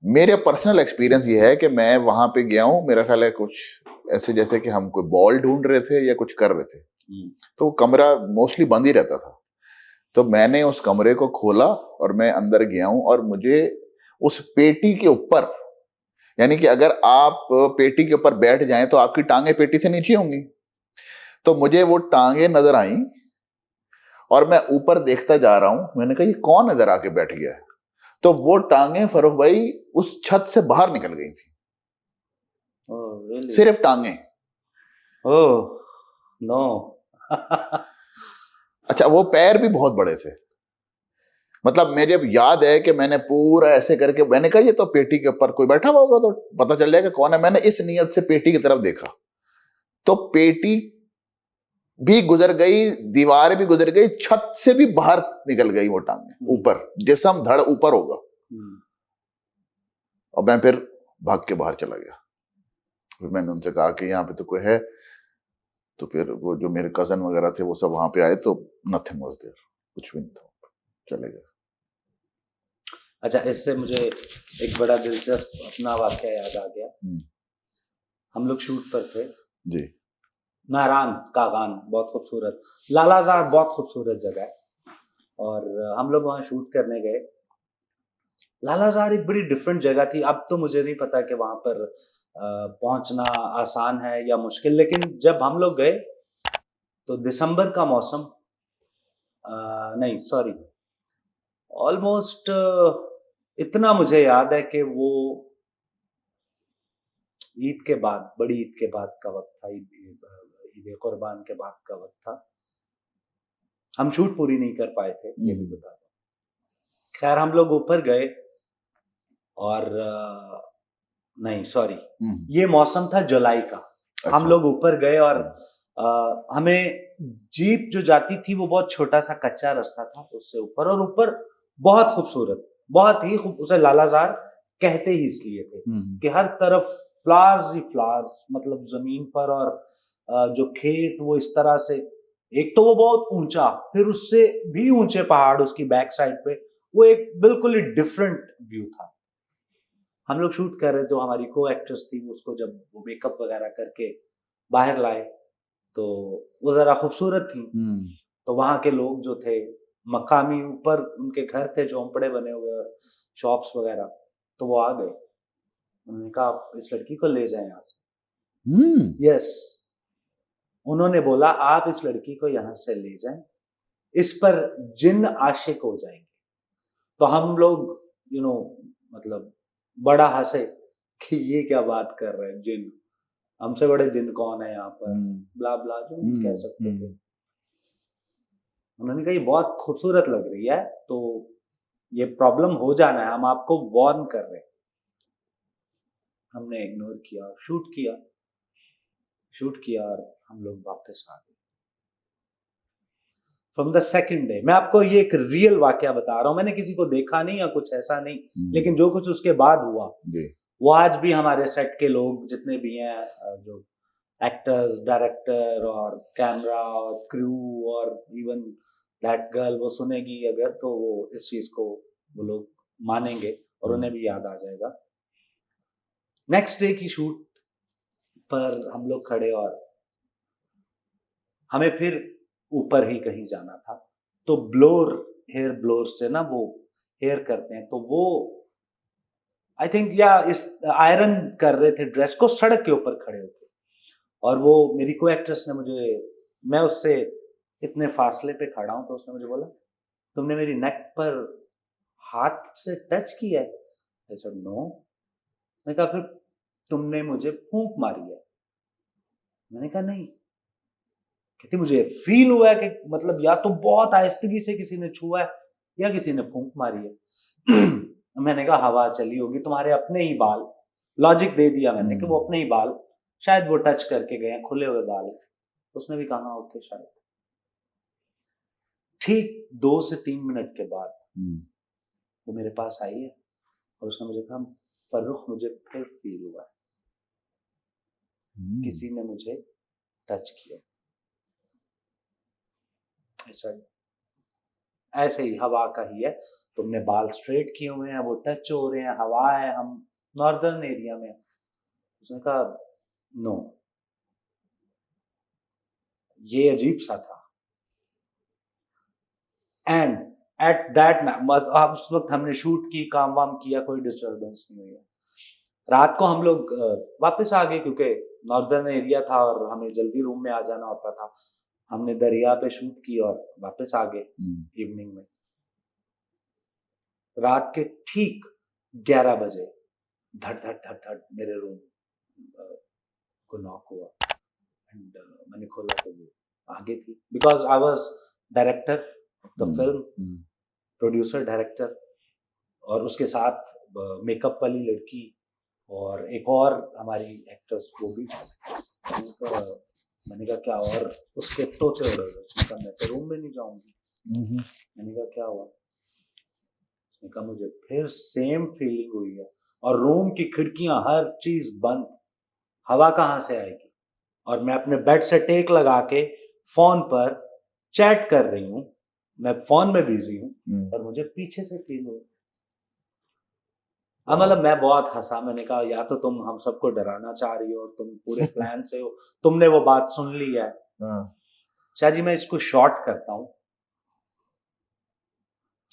मेरे पर्सनल एक्सपीरियंस ये है कि मैं वहां पे गया हूँ, मेरा ख्याल है कुछ ऐसे जैसे कि हम कोई बॉल ढूंढ रहे थे या कुछ कर रहे थे। तो वो कमरा मोस्टली बंद ही रहता था। तो मैंने उस कमरे को खोला और मैं अंदर गया हूं और मुझे उस पेटी के ऊपर, यानी कि अगर आप पेटी के ऊपर बैठ जाएं तो आपकी टांगे पेटी से नीचे होंगी, तो मुझे वो टांगे नजर आई और मैं ऊपर देखता जा रहा हूं। मैंने कहा ये कौन इधर आके बैठ गया है? तो वो टांगे फरूख भाई उस छत से बाहर निकल गई थी। really? सिर्फ टांगे। Oh no. अच्छा, वो पैर भी बहुत बड़े थे। मतलब मेरे अब याद है कि मैंने पूरा ऐसे करके, मैंने कहा ये तो पेटी के ऊपर कोई बैठा हुआ होगा तो पता चल जाएगा कौन है। मैंने इस नियत से पेटी की तरफ देखा तो पेटी भी गुजर गई, दीवार भी गुजर गई, छत से भी बाहर निकल गई वो टांगे ऊपर, जिसम धड़ ऊपर होगा। और मैं फिर भाग के बाहर चला गया। फिर मैंने उनसे कहा कि यहाँ पे तो कोई है। तो फिर वो जो मेरे कजन वगैरह थे वो सब वहां पे आए तो नथिंग वाज देयर, कुछ भी नहीं था, चले गए। अच्छा, इससे मुझे एक बड़ा दिलचस्प अपना वाकया याद आ गया। हम लोग शूट पर थे जी। नारायण कागान, बहुत खूबसूरत, लालाजार बहुत खूबसूरत जगह है, और हम लोग वहाँ शूट करने गए। लालाजार एक बड़ी डिफरेंट जगह थी। अब तो मुझे नहीं पता कि वहाँ पर पहुँचना आसान है या मुश्किल, लेकिन जब हम लोग गए तो दिसंबर का मौसम, नहीं सॉरी, ऑलमोस्ट इतना मुझे याद है कि वो ईद के बाद, बड़ी ईद के बाद का वक्त था, ईद कुर्बान के बाद का वक्त था। हम शूट पूरी नहीं कर पाए थे, ये भी बता दो। खैर हम लोग ऊपर गए और नहीं सॉरी, ये मौसम था जुलाई का। अच्छा। हम लोग ऊपर गए और हमें जीप जो जाती थी वो बहुत छोटा सा कच्चा रास्ता था उससे ऊपर, और ऊपर बहुत खूबसूरत, बहुत ही उसे लालाजार कहते ही इसलिए थे कि हर तरफ फ्लावर्स ही फ्लावर्स, मतलब जमीन पर, और जो खेत वो इस तरह से, एक तो वो बहुत ऊंचा, फिर उससे भी ऊंचे पहाड़ उसकी बैक साइड पे, वो एक बिल्कुल ही डिफरेंट व्यू था। हम लोग शूट कर रहे तो हमारी को एक्ट्रेस थी, उसको जब वो मेकअप वगैरह करके बाहर लाए तो वो जरा खूबसूरत थी। तो वहां के लोग जो थे मकामी, ऊपर उनके घर थे झोंपड़े बने हुए और शॉप्स वगैरह, तो वो आ गए, उन्होंने कहा आप इस लड़की को ले जाएं यहाँ से। यस, उन्होंने बोला आप इस लड़की को यहाँ से ले जाएं, इस पर जिन्न आशिक हो जाएंगे। तो हम लोग मतलब बड़ा हंसे कि ये क्या बात कर रहे हैं, जिन्न, हमसे बड़े जिन्न कौन है यहाँ पर, ब्ला ब्ला जो कह सकते थे। उन्होंने कहा ये बहुत खूबसूरत लग रही है, तो ये प्रॉब्लम हो जाना है, हम आपको वार्न कर रहे हैं। हमने इग्नोर किया, शूट किया और हम लोग वापस आ गए। फ्रॉम द सेकेंड डे, मैं आपको ये एक रियल वाकया बता रहा हूँ, मैंने किसी को देखा नहीं या कुछ ऐसा नहीं, लेकिन जो कुछ उसके बाद हुआ वो आज भी हमारे सेट के लोग जितने भी हैं, जो एक्टर्स, डायरेक्टर और कैमरा और क्रू और इवन दैट गर्ल, वो सुनेगी अगर तो वो इस चीज को वो लोग मानेंगे और उन्हें भी याद आ जाएगा। नेक्स्ट डे की शूट पर हम लोग खड़े और हमें फिर ऊपर ही कहीं जाना था, तो ब्लोर, हेयर ब्लोर से ना वो हेयर करते हैं, तो वो आई थिंक या इस आयरन कर रहे थे ड्रेस को सड़क के ऊपर खड़े होकर, और वो मेरी को एक्ट्रेस ने मुझे, मैं उससे इतने फासले पे खड़ा हूं तो उसने मुझे बोला तुमने मेरी नेक पर हाथ से टच किया है? I said no. मैंने कहा फिर तुमने मुझे फूंक मारी है? मैंने कहा नहीं। कहती मुझे फील हुआ है कि मतलब या तो बहुत आहिस्तगी से किसी ने छुआ है या किसी ने फूंक मारी है। मैंने कहा हवा चली होगी, तुम्हारे अपने ही बाल, लॉजिक दे दिया मैंने कि वो अपने ही बाल, शायद वो टच करके गए हैं, खुले हुए बाल। उसने भी कहा ओके शायद। ठीक 2 से 3 मिनट के बाद वो मेरे पास आई है और उसने मुझे कहा फर्रुख मुझे फिर फील हुआ है, किसी ने मुझे टच किया। ऐसे ही हवा का ही है, तुमने बाल स्ट्रेट किए हुए हैं, वो टच हो रहे हैं, हवा है, हम नॉर्दर्न एरिया में। उसने कहा नो। ये अजीब सा था। एंड एट दैट उस वक्त हमने शूट की, काम वाम किया, कोई डिस्टर्बेंस नहीं हुई। रात को हम लोग वापस आ गए क्योंकि नॉर्दर्न एरिया था और हमें जल्दी रूम में आ जाना होता था। हमने दरिया पे शूट की और वापस आ गए इवनिंग में। रात के ठीक 11 बजे धड़ धड़ धड़ धड़ मेरे रूम को नॉक हुआ एंड मैंने खोला तो वो आगे थी, because I was director of the film, producer director, और उसके साथ मेकअप वाली लड़की और एक और हमारी एक्ट्रेस वो भी। मैंने कहा क्या, और उसके तोते उड़ रहे, मैं तो रूम में नहीं जाऊंगी। मैंने कहा क्या हुआ? उसने कहा मुझे फिर सेम फीलिंग हुई है और रूम की खिड़कियां हर चीज बंद, हवा कहाँ से आएगी? और मैं अपने बेड से टेक लगा के फोन पर चैट कर रही हूँ, मैं फोन में बिजी हूँ और मुझे पीछे से फील हुआ। मतलब मैं बहुत हंसा। मैंने कहा या तो तुम हम सबको डराना चाह रही हो और तुम पूरे प्लान से हो, तुमने वो बात सुन ली है। शाह जी मैं इसको शॉर्ट करता हूँ।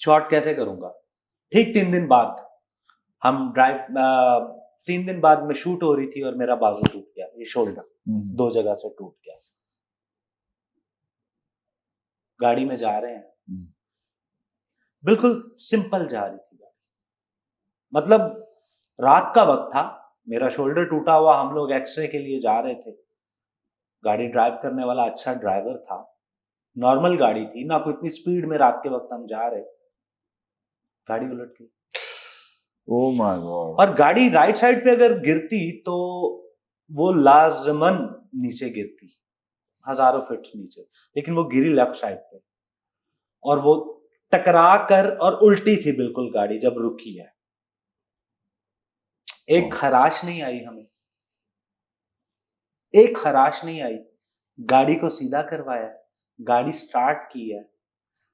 शॉर्ट कैसे करूंगा? ठीक 3 दिन बाद हम 3 दिन बाद में शूट हो रही थी और मेरा बाजू टूट गया, ये शोल्डर 2 जगह से टूट गया। गाड़ी में जा रहे हैं, बिल्कुल सिंपल जा रही थी गाड़ी, मतलब रात का वक्त था, मेरा शोल्डर टूटा हुआ, हम लोग एक्सरे के लिए जा रहे थे। गाड़ी ड्राइव करने वाला अच्छा ड्राइवर था, नॉर्मल गाड़ी थी ना, कोई इतनी स्पीड में रात के वक्त हम जा रहे, गाड़ी उलट गई। Oh my God. और गाड़ी राइट साइड पे अगर गिरती तो वो लाजमन नीचे गिरती, हजारों फीट नीचे, लेकिन वो गिरी लेफ्ट साइड पे, और वो टकरा कर और उल्टी थी बिल्कुल गाड़ी जब रुकी है। एक खराश नहीं आई हमें, एक खराश नहीं आई। गाड़ी को सीधा करवाया, गाड़ी स्टार्ट की है,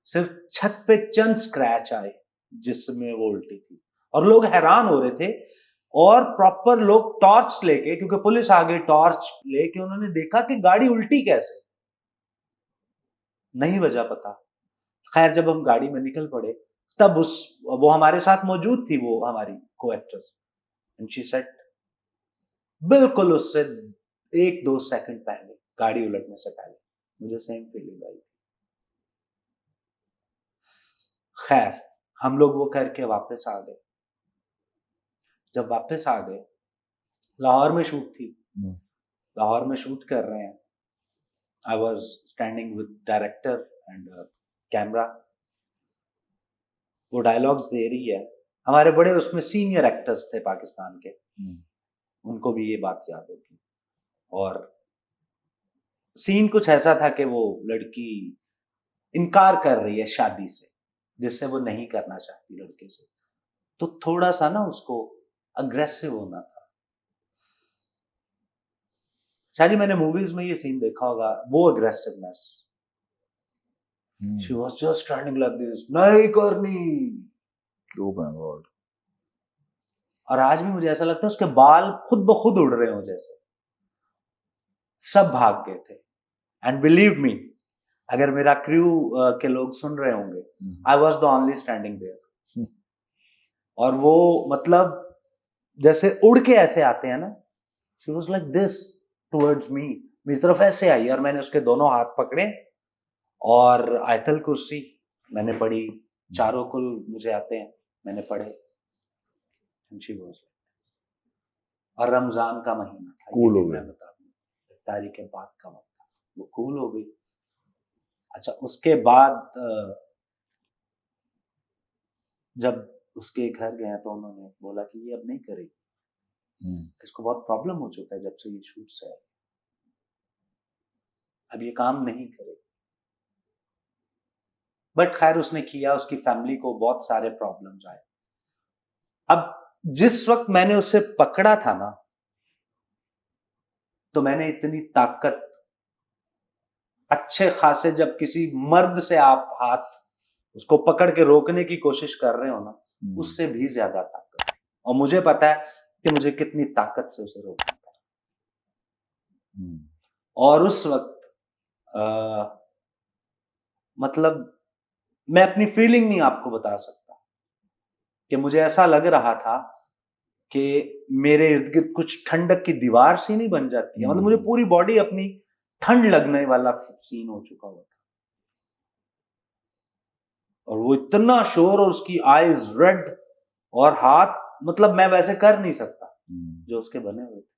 सिर्फ छत पे चंद स्क्रैच आए जिसमें वो उल्टी थी, और लोग हैरान हो रहे थे। और प्रॉपर लोग टॉर्च लेके, क्योंकि पुलिस आ गई, टॉर्च लेके उन्होंने देखा कि गाड़ी उल्टी कैसे, नहीं वजह पता। खैर जब हम गाड़ी में निकल पड़े तब वो हमारे साथ मौजूद थी, वो हमारी को एक्ट्रेस, एंड शी सेड बिल्कुल उससे 1-2 सेकंड पहले, गाड़ी उलटने से पहले मुझे सेम फीलिंग आई। खैर हम लोग वो करके वापस आ गए। जब वापस आ गए, लाहौर में शूट थी, लाहौर में शूट कर रहे हैं। I was standing with director and camera, वो डायलॉग्स दे रही है। हमारे बड़े उसमें सीनियर एक्टर्स थे पाकिस्तान के, उनको भी ये बात याद होगी। और सीन कुछ ऐसा था कि वो लड़की इनकार कर रही है शादी से, जिससे वो नहीं करना चाहती लड़के से, तो थोड़ा सा ना उसको अग्रेसिव होना था। शायद मैंने मूवीज में ये सीन देखा होगा, वो aggressiveness. She was just standing like this, नहीं करनी। Oh my God. और आज भी मुझे ऐसा लगता है उसके बाल खुद ब खुद उड़ रहे हो जैसे। सब भाग गए थे, एंड बिलीव मी, अगर मेरा क्रू के लोग सुन रहे होंगे, I was the only standing there. और वो मतलब जैसे उड़ के ऐसे आते हैं ना, she was like this towards me, मेरी तरफ ऐसे आई, और मैंने उसके दोनों हाथ पकड़े, और आयतल कुर्सी मैंने पढ़ी, चारों कुल मुझे आते हैं, मैंने पढ़े। शी वाज, और रमजान का महीना था, कूल हो गया, मैं बता दूं, इफ्तारी के बाद का वक्त था, वो कूल हो गई। अच्छा उसके बाद जब उसके घर गए तो उन्होंने बोला कि ये अब नहीं करेगी, इसको बहुत प्रॉब्लम हो चुका है जब से ये शूट से है, अब ये काम नहीं करेगी। बट खैर उसने किया, उसकी फैमिली को बहुत सारे प्रॉब्लम्स आए। अब जिस वक्त मैंने उसे पकड़ा था ना, तो मैंने इतनी ताकत, अच्छे खासे, जब किसी मर्द से आप हाथ उसको पकड़ के रोकने की कोशिश कर रहे हो ना, उससे भी ज्यादा ताकत, और मुझे पता है कि मुझे कितनी ताकत से उसे रोकना था। और उस वक्त मतलब मैं अपनी फीलिंग नहीं आपको बता सकता, कि मुझे ऐसा लग रहा था कि मेरे इर्द गिर्द कुछ ठंडक की दीवार सी नहीं बन जाती है, मतलब मुझे पूरी बॉडी अपनी ठंड लगने वाला सीन हो चुका हुआ था। और वो इतना शोर, और उसकी आईज रेड, और हाथ, मतलब मैं वैसे कर नहीं सकता जो उसके बने हुए थे।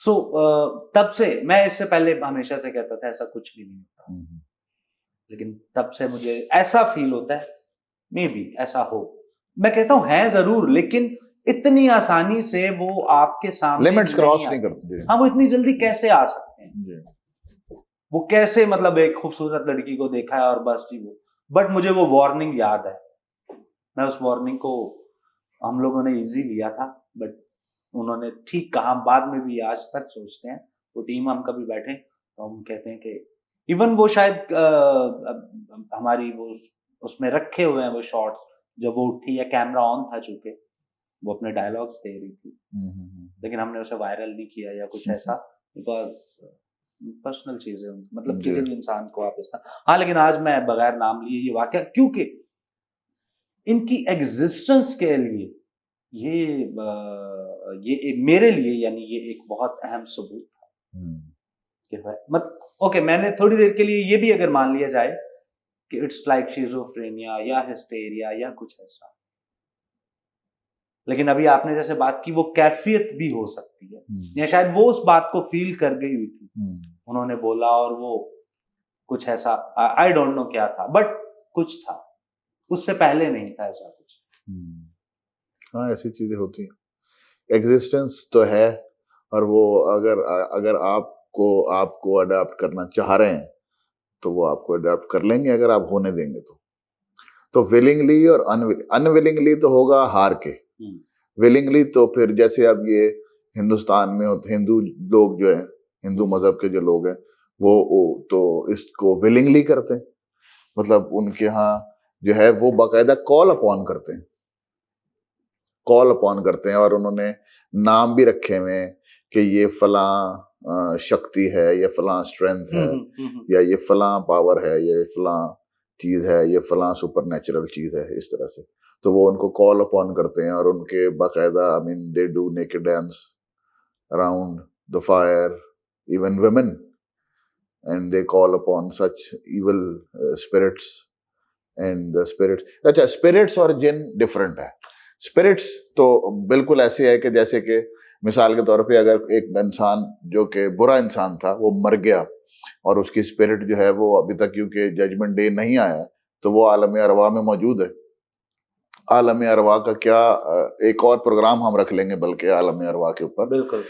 सो तब से, मैं इससे पहले हमेशा से कहता था ऐसा कुछ भी नहीं होता, लेकिन तब से मुझे ऐसा फील होता है, मे बी ऐसा हो। मैं कहता हूं है जरूर, लेकिन इतनी आसानी से वो आपके सामने लिमिट्स क्रॉस नहीं करते। हाँ, वो इतनी जल्दी कैसे आ सकते हैं, वो कैसे, मतलब एक खूबसूरत लड़की को देखा है और बस जी वो। बट मुझे वो वार्निंग याद है, मैं उस वार्निंग को, हम लोगों ने इजी लिया था, बट उन्होंने ठीक कहा। बाद में भी आज तक सोचते हैं, वो टीम हम कभी बैठे तो हम कहते हैं कि इवन वो शायद हमारी वो उसमें रखे हुए हैं वो शॉट्स, जब वो उठी है, कैमरा ऑन था चूंकि, वो अपने डायलॉग्स दे रही थी, लेकिन हमने उसे वायरल नहीं किया या कुछ ऐसा, बिकॉज पर्सनल चीजें, मतलब किसी भी इंसान को आप इसका। हाँ, लेकिन आज मैं बगैर नाम लिए ये वाकया, क्योंकि इनकी एग्जिस्टेंस के लिए ये मेरे लिए, यानी ये एक बहुत अहम सबूत था कि ओके, मैंने थोड़ी देर के लिए ये भी अगर मान लिया जाए कि इट्स लाइक शिज़ोफ्रेनिया या हिस्टेरिया या कुछ ऐसा, लेकिन अभी आपने जैसे बात की, वो कैफियत भी हो सकती है, या शायद वो उस बात को फील कर गई हुई थी, उन्होंने बोला, और वो कुछ ऐसा, आई डोंट नो क्या था, बट कुछ था, उससे पहले नहीं था ऐसा कुछ। हाँ, ऐसी चीजें होती हैं। एग्जिस्टेंस तो है, और वो अगर अगर आपको अडाप्ट करना चाह रहे हैं तो वो आपको अडाप्ट कर लेंगे, अगर आप होने देंगे तो विलिंगली और अनविलिंगली तो होगा हार के। विलिंगली तो फिर जैसे अब ये हिंदुस्तान में होते हिंदू लोग जो है, हिंदू मजहब के जो लोग हैं, वो तो इसको विलिंगली करते हैं, मतलब उनके यहाँ जो है वो बाकायदा कॉल अपॉन करते हैं, और उन्होंने नाम भी रखे हुए हैं कि ये फलां शक्ति है, ये फलां स्ट्रेंथ है, या ये फलां पावर है, ये फलां चीज है, ये फलां सुपर नेचुरल चीज है, इस तरह से। तो वो उनको कॉल अपॉन करते हैं, और उनके बाकायदा I mean they do naked dance around the fire, even women, and they call upon such evil spirits, and the spirits, अच्छा spirits और जिन डिफरेंट है। स्पिरिट्स तो बिल्कुल ऐसे है कि जैसे कि मिसाल के तौर पे अगर एक इंसान जो कि बुरा इंसान था वो मर गया और उसकी स्पिरिट जो है वो अभी तक क्योंकि जजमेंट डे नहीं आया तो वो आलम अरवा में मौजूद है। आलम अरवा का क्या, एक और प्रोग्राम हम रख लेंगे बल्कि आलम अरवा के ऊपर, बिल्कुल,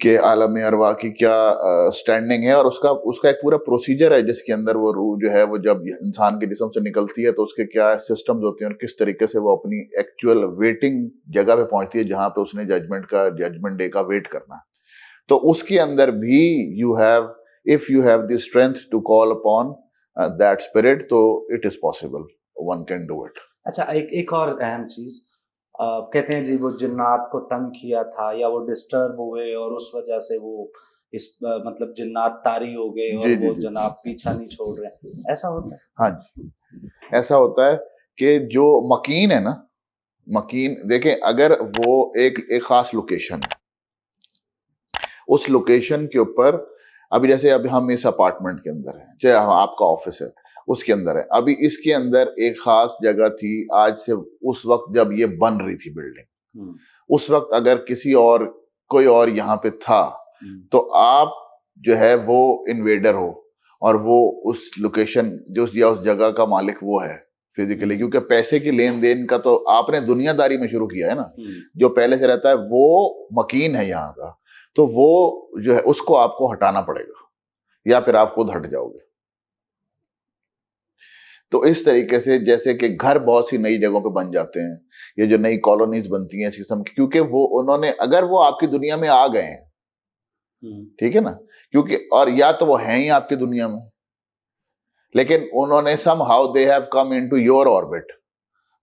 कि आलम अरवा की क्या स्टैंडिंग है, और उसका एक पूरा प्रोसीजर है जिसके अंदर वो रूह जो है वो जब इंसान के जिस्म से निकलती है तो उसके क्या सिस्टम्स होते हैं और किस तरीके से वो अपनी एक्चुअल वेटिंग जगह पे पहुंचती है जहां पे उसने जजमेंट डे का वेट करना है। तो उसके अंदर भी if you have the strength to call upon that spirit, तो it is possible, one can do it. अच्छा, एक और अहम चीज, कहते हैं जी वो जिन्नात को तंग किया था या वो डिस्टर्ब हुए और उस वजह से वो मतलब जिन्नात तारी हो गए और वो जनाब पीछा नहीं छोड़ रहे, ऐसा होता है? हाँ जी, ऐसा होता है कि जो मकीन है ना, मकीन देखें, अगर वो एक खास लोकेशन है, उस लोकेशन के ऊपर, अभी जैसे अभी हम इस अपार्टमेंट के अंदर हैं, चाहे आपका ऑफिस है उसके अंदर है, अभी इसके अंदर एक खास जगह थी आज से, उस वक्त जब ये बन रही थी बिल्डिंग, उस वक्त अगर कोई और यहाँ पे था तो आप जो है वो इन्वेडर हो और वो उस लोकेशन या उस जगह का मालिक वो है फिजिकली, क्योंकि पैसे की लेन देन का तो आपने दुनियादारी में शुरू किया है ना, जो पहले से रहता है वो मकीन है यहाँ का, तो वो जो है उसको आपको हटाना पड़ेगा या फिर आप खुद हट जाओगे। तो इस तरीके से जैसे कि घर बहुत सी नई जगहों पे बन जाते हैं, ये जो नई कॉलोनीज बनती हैं इस किस्म की, क्योंकि वो उन्होंने अगर वो आपकी दुनिया में आ गए हैं, ठीक है ना, क्योंकि और या तो वो हैं ही आपकी दुनिया में, लेकिन उन्होंने somehow they have come into your orbit,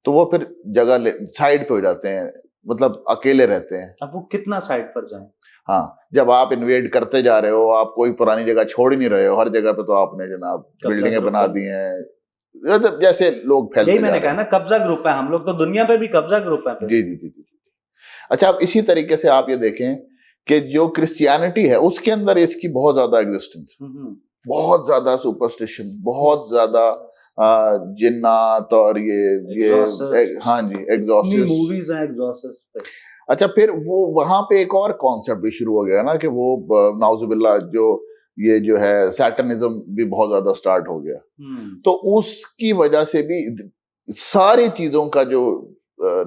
तो वो फिर जगह साइड पे हो जाते हैं, मतलब अकेले रहते हैं। अब वो कितना साइड पर जाएं? हाँ, जब आप इन्वेड करते जा रहे हो, आप कोई पुरानी जगह छोड़ ही नहीं रहे हो, हर जगह पे तो आपने जनाब बिल्डिंगें बना दी हैं, जैसे लोग फैलते जा रहे हैं। मैंने कहा ना, कब्जा ग्रुप है हम लोग, तो दुनिया पे भी कब्जा ग्रुप है। जी जी जी जी। अच्छा, अब इसी तरीके से आप ये देखें कि जो क्रिश्चियनिटी है उसके अंदर इसकी बहुत ज्यादा एग्जिस्टेंस, बहुत ज्यादा सुपरस्टिशन, बहुत ज्यादा जिन्नात और ये हाँ जी, एग्जॉर्सिस्ट मूवीज हैं एग्जॉर्सिस्ट पे। अच्छा, फिर वो वहां पे एक और कॉन्सेप्ट भी शुरू हो गया ना कि वो नाउजुबिल्लाह जो है सैटनिज्म भी बहुत ज्यादा स्टार्ट हो गया, तो उसकी वजह से भी सारी चीजों का जो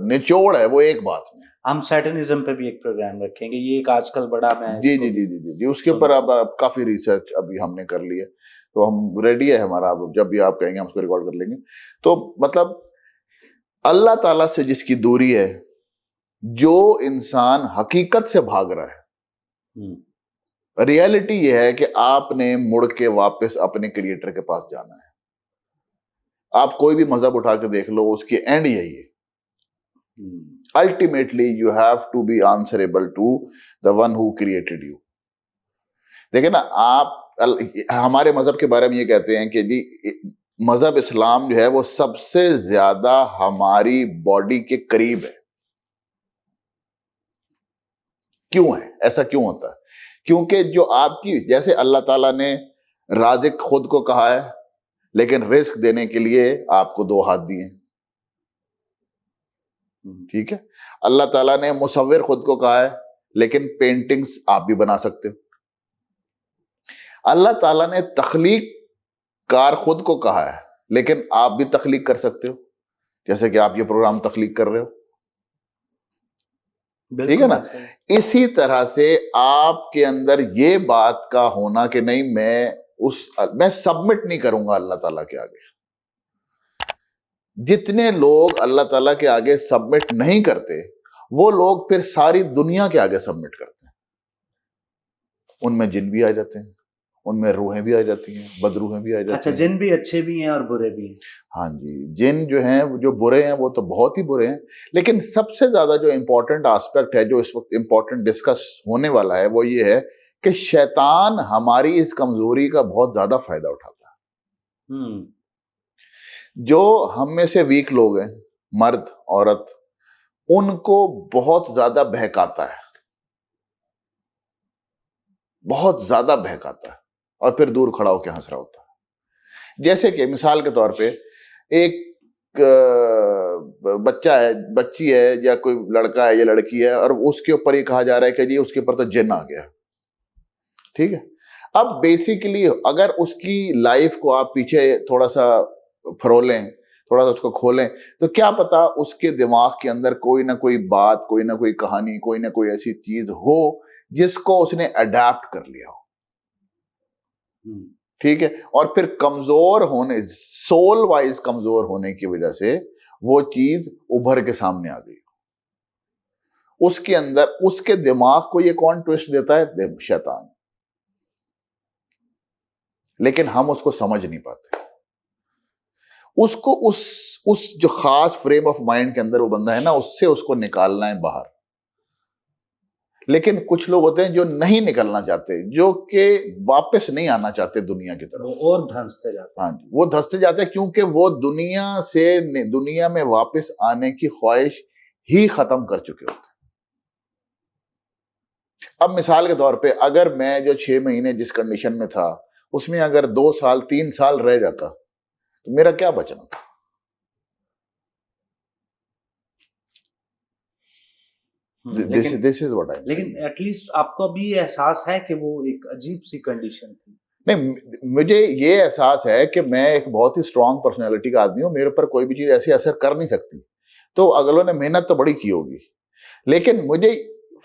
निचोड़ है वो एक बात में। हम सैटनिज्म पे भी एक प्रोग्राम रखेंगे, ये एक आजकल बड़ा मैं जी जी जी जी जी उसके ऊपर अब काफी रिसर्च अभी हमने कर ली है, तो हम रेडी है हमारा, जब भी आप कहेंगे हम उसको रिकॉर्ड कर लेंगे। तो मतलब अल्लाह ताला से जिसकी दूरी है, जो इंसान हकीकत से भाग रहा है, रियलिटी ये है कि आपने मुड़ के वापस अपने क्रिएटर के पास जाना है। आप कोई भी मजहब उठा के देख लो, उसकी एंड यही है, ultimately you have to be answerable to the one who created you. देखिए ना, आप हमारे मजहब के बारे में ये कहते हैं कि जी मजहब इस्लाम जो है वो सबसे ज्यादा हमारी बॉडी के करीब है। क्यों है ऐसा, क्यों होता है? क्योंकि जो आपकी, जैसे अल्लाह ताला ने राज़िक खुद को कहा है, लेकिन रिस्क देने के लिए आपको दो हाथ दिए, ठीक है। अल्लाह ताला ने मुसव्विर खुद को कहा है, लेकिन पेंटिंग्स आप भी बना सकते हो। अल्लाह ताला ने तख्लीक कार खुद को कहा है, लेकिन आप भी तख्लीक कर सकते हो, जैसे कि आप ये प्रोग्राम तख्लीक कर रहे हो, ठीक है ना। इसी तरह से आपके अंदर ये बात का होना कि नहीं मैं सबमिट नहीं करूंगा अल्लाह ताला के आगे। जितने लोग अल्लाह ताला के आगे सबमिट नहीं करते, वो लोग फिर सारी दुनिया के आगे सबमिट करते हैं। उनमें जिन भी आ जाते हैं, उनमें रूहें भी आ जाती हैं, बदरूहें भी आ जाती हैं। अच्छा, जिन भी अच्छे भी हैं और बुरे भी हैं। हाँ जी, जिन जो हैं, जो बुरे हैं वो तो बहुत ही बुरे हैं, लेकिन सबसे ज्यादा जो इंपॉर्टेंट एस्पेक्ट है, जो इस वक्त इंपॉर्टेंट डिस्कस होने वाला है, वो ये है कि शैतान हमारी इस कमजोरी का बहुत ज्यादा फायदा उठाता है। जो हम में से वीक लोग हैं, मर्द औरत, उनको बहुत ज्यादा बहकाता है, बहुत ज्यादा बहकाता है, और फिर दूर खड़ा होकर हंस रहा होता है। जैसे कि मिसाल के तौर पे एक बच्चा है, बच्ची है, या कोई लड़का है या लड़की है, और उसके ऊपर ये कहा जा रहा है कि जी उसके ऊपर तो जिन आ गया, ठीक है। अब बेसिकली अगर उसकी लाइफ को आप पीछे थोड़ा सा फरोलें, थोड़ा सा उसको खोलें, तो क्या पता उसके दिमाग के अंदर कोई ना कोई बात, कोई ना कोई कहानी, कोई ना कोई ऐसी चीज हो जिसको उसने अडेप्ट कर लिया हो, ठीक है। और फिर कमजोर होने, सोल वाइज कमजोर होने की वजह से वो चीज उभर के सामने आ गई। उसके अंदर, उसके दिमाग को ये कौन ट्विस्ट देता है? शैतान। लेकिन हम उसको समझ नहीं पाते। उसको उस जो खास फ्रेम ऑफ माइंड के अंदर वो बंदा है ना, उससे उसको निकालना है बाहर। लेकिन कुछ लोग होते हैं जो नहीं निकलना चाहते, जो कि वापस नहीं आना चाहते दुनिया की तरफ, वो और धंसते जाते हैं। हाँ जी, वो धंसते जाते हैं, क्योंकि वो दुनिया में वापस आने की ख्वाहिश ही खत्म कर चुके होते हैं। अब मिसाल के तौर पे, अगर मैं जो 6 महीने जिस कंडीशन में था, उसमें अगर 2 साल 3 साल रह जाता, तो मेरा क्या बचना था? This is what I mean. लेकिन एटलीस्ट आपको भी ये एहसास है कि वो एक अजीब सी कंडीशन थी। नहीं, मुझे ये एहसास है कि मैं एक बहुत ही स्ट्रांग पर्सनैलिटी का आदमी हूँ, मेरे ऊपर कोई भी चीज ऐसी असर कर नहीं सकती। तो अगलों ने मेहनत तो बड़ी की होगी, लेकिन मुझे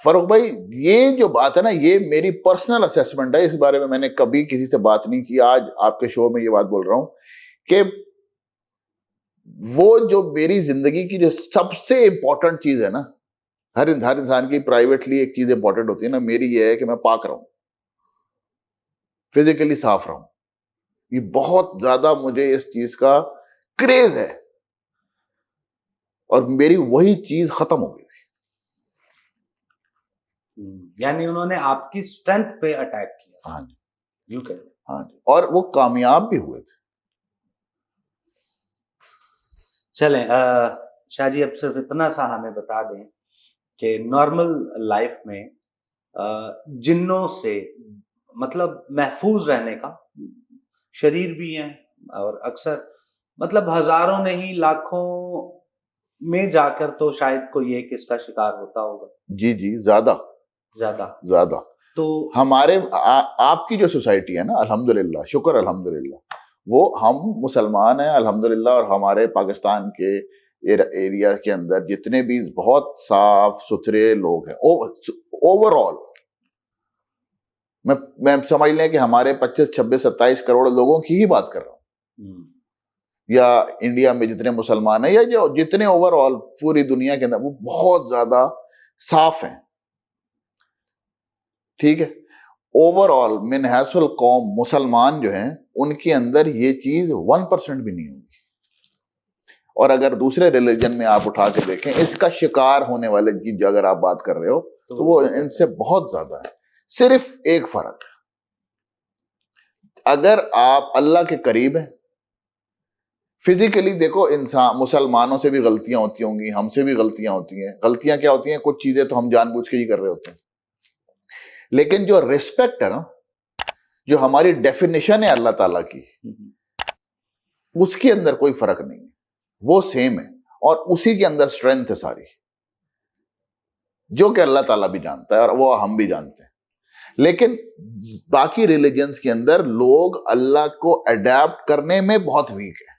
फरूख भाई, ये जो बात है ना, ये मेरी पर्सनल असेसमेंट है। इस बारे में मैंने कभी किसी से बात नहीं की, आज आपके शो में ये बात बोल रहा हूं कि वो जो मेरी जिंदगी की जो सबसे इंपॉर्टेंट चीज है ना, हर इंसान की प्राइवेटली एक चीज इंपॉर्टेंट होती है ना, मेरी ये है कि मैं पाक रहूं, फिजिकली साफ रहूं। ये बहुत ज्यादा मुझे इस चीज का क्रेज है, और मेरी वही चीज खत्म हो गई। यानी उन्होंने आपकी स्ट्रेंथ पे अटैक किया। हाँ जी, यूं कह। हाँ जी, और वो कामयाब भी हुए थे। चलें, शाह जी, अब सिर्फ इतना सा हमें बता दें कि नॉर्मल लाइफ में जिन्नों से मतलब महफूज रहने का शरीर भी हैं, और अक्सर मतलब हजारों नहीं लाखों में जाकर तो शायद कोई एक इसका शिकार होता होगा। जी जी, ज्यादा ज्यादा। तो हमारे आपकी जो सोसाइटी है ना, अल्हम्दुलिल्लाह, शुक्र अल्हम्दुलिल्लाह, वो हम मुसलमान हैं अल्हम्दुलिल्लाह, और हमारे पाकिस्तान के एरिया के अंदर जितने भी बहुत साफ सुथरे लोग हैं, ओवरऑल मैं समझ लें कि हमारे 25, 26, 27 करोड़ लोगों की ही बात कर रहा हूं, या इंडिया में जितने मुसलमान हैं, या जो जितने ओवरऑल पूरी दुनिया के अंदर, वो बहुत ज्यादा साफ हैं, ठीक है। ओवरऑल मिनहासुल कौम मुसलमान जो हैं, उनके अंदर ये चीज 1% भी नहीं होगी। और अगर दूसरे रिलीजन में आप उठा के देखें, इसका शिकार होने वाले की अगर आप बात कर रहे हो, तो वो इनसे बहुत ज्यादा है। सिर्फ एक फर्क है, अगर आप अल्लाह के करीब हैं, फिजिकली देखो, इंसान, मुसलमानों से भी गलतियां होती होंगी, हमसे भी गलतियां होती हैं। गलतियां क्या होती हैं? कुछ चीजें तो हम जानबूझ के ही कर रहे होते हैं, लेकिन जो रिस्पेक्ट है ना, जो हमारी डेफिनेशन है अल्लाह ताला की, उसके अंदर कोई फर्क नहीं है, वो सेम है, और उसी के अंदर स्ट्रेंथ है सारी, जो कि अल्लाह ताला भी जानता है और वो हम भी जानते हैं। लेकिन बाकी रिलीजन्स के अंदर लोग अल्लाह को अडेप्ट करने में बहुत वीक है।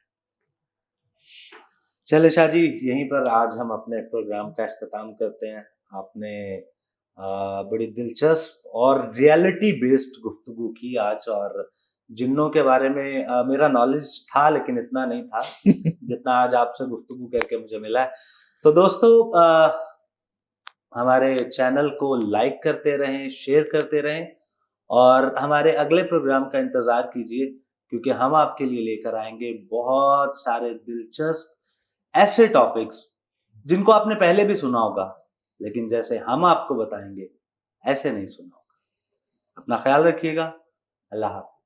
चले शाह जी, यहीं पर आज हम अपने प्रोग्राम का इख्तिताम करते हैं। आपने बड़ी दिलचस्प और रियलिटी बेस्ड गुफ्तगू की आज, और जिन्नों के बारे में मेरा नॉलेज था लेकिन इतना नहीं था जितना आज आपसे गुफ्तगू करके मुझे मिला है। तो दोस्तों, हमारे चैनल को लाइक करते रहें, शेयर करते रहें, और हमारे अगले प्रोग्राम का इंतज़ार कीजिए, क्योंकि हम आपके लिए लेकर आएंगे बहुत सारे दिलचस्प ऐसे टॉपिक्स जिनको आपने पहले भी सुना होगा, लेकिन जैसे हम आपको बताएंगे ऐसे नहीं सुना होगा। अपना ख्याल रखिएगा। अल्लाह हाफ़िज़।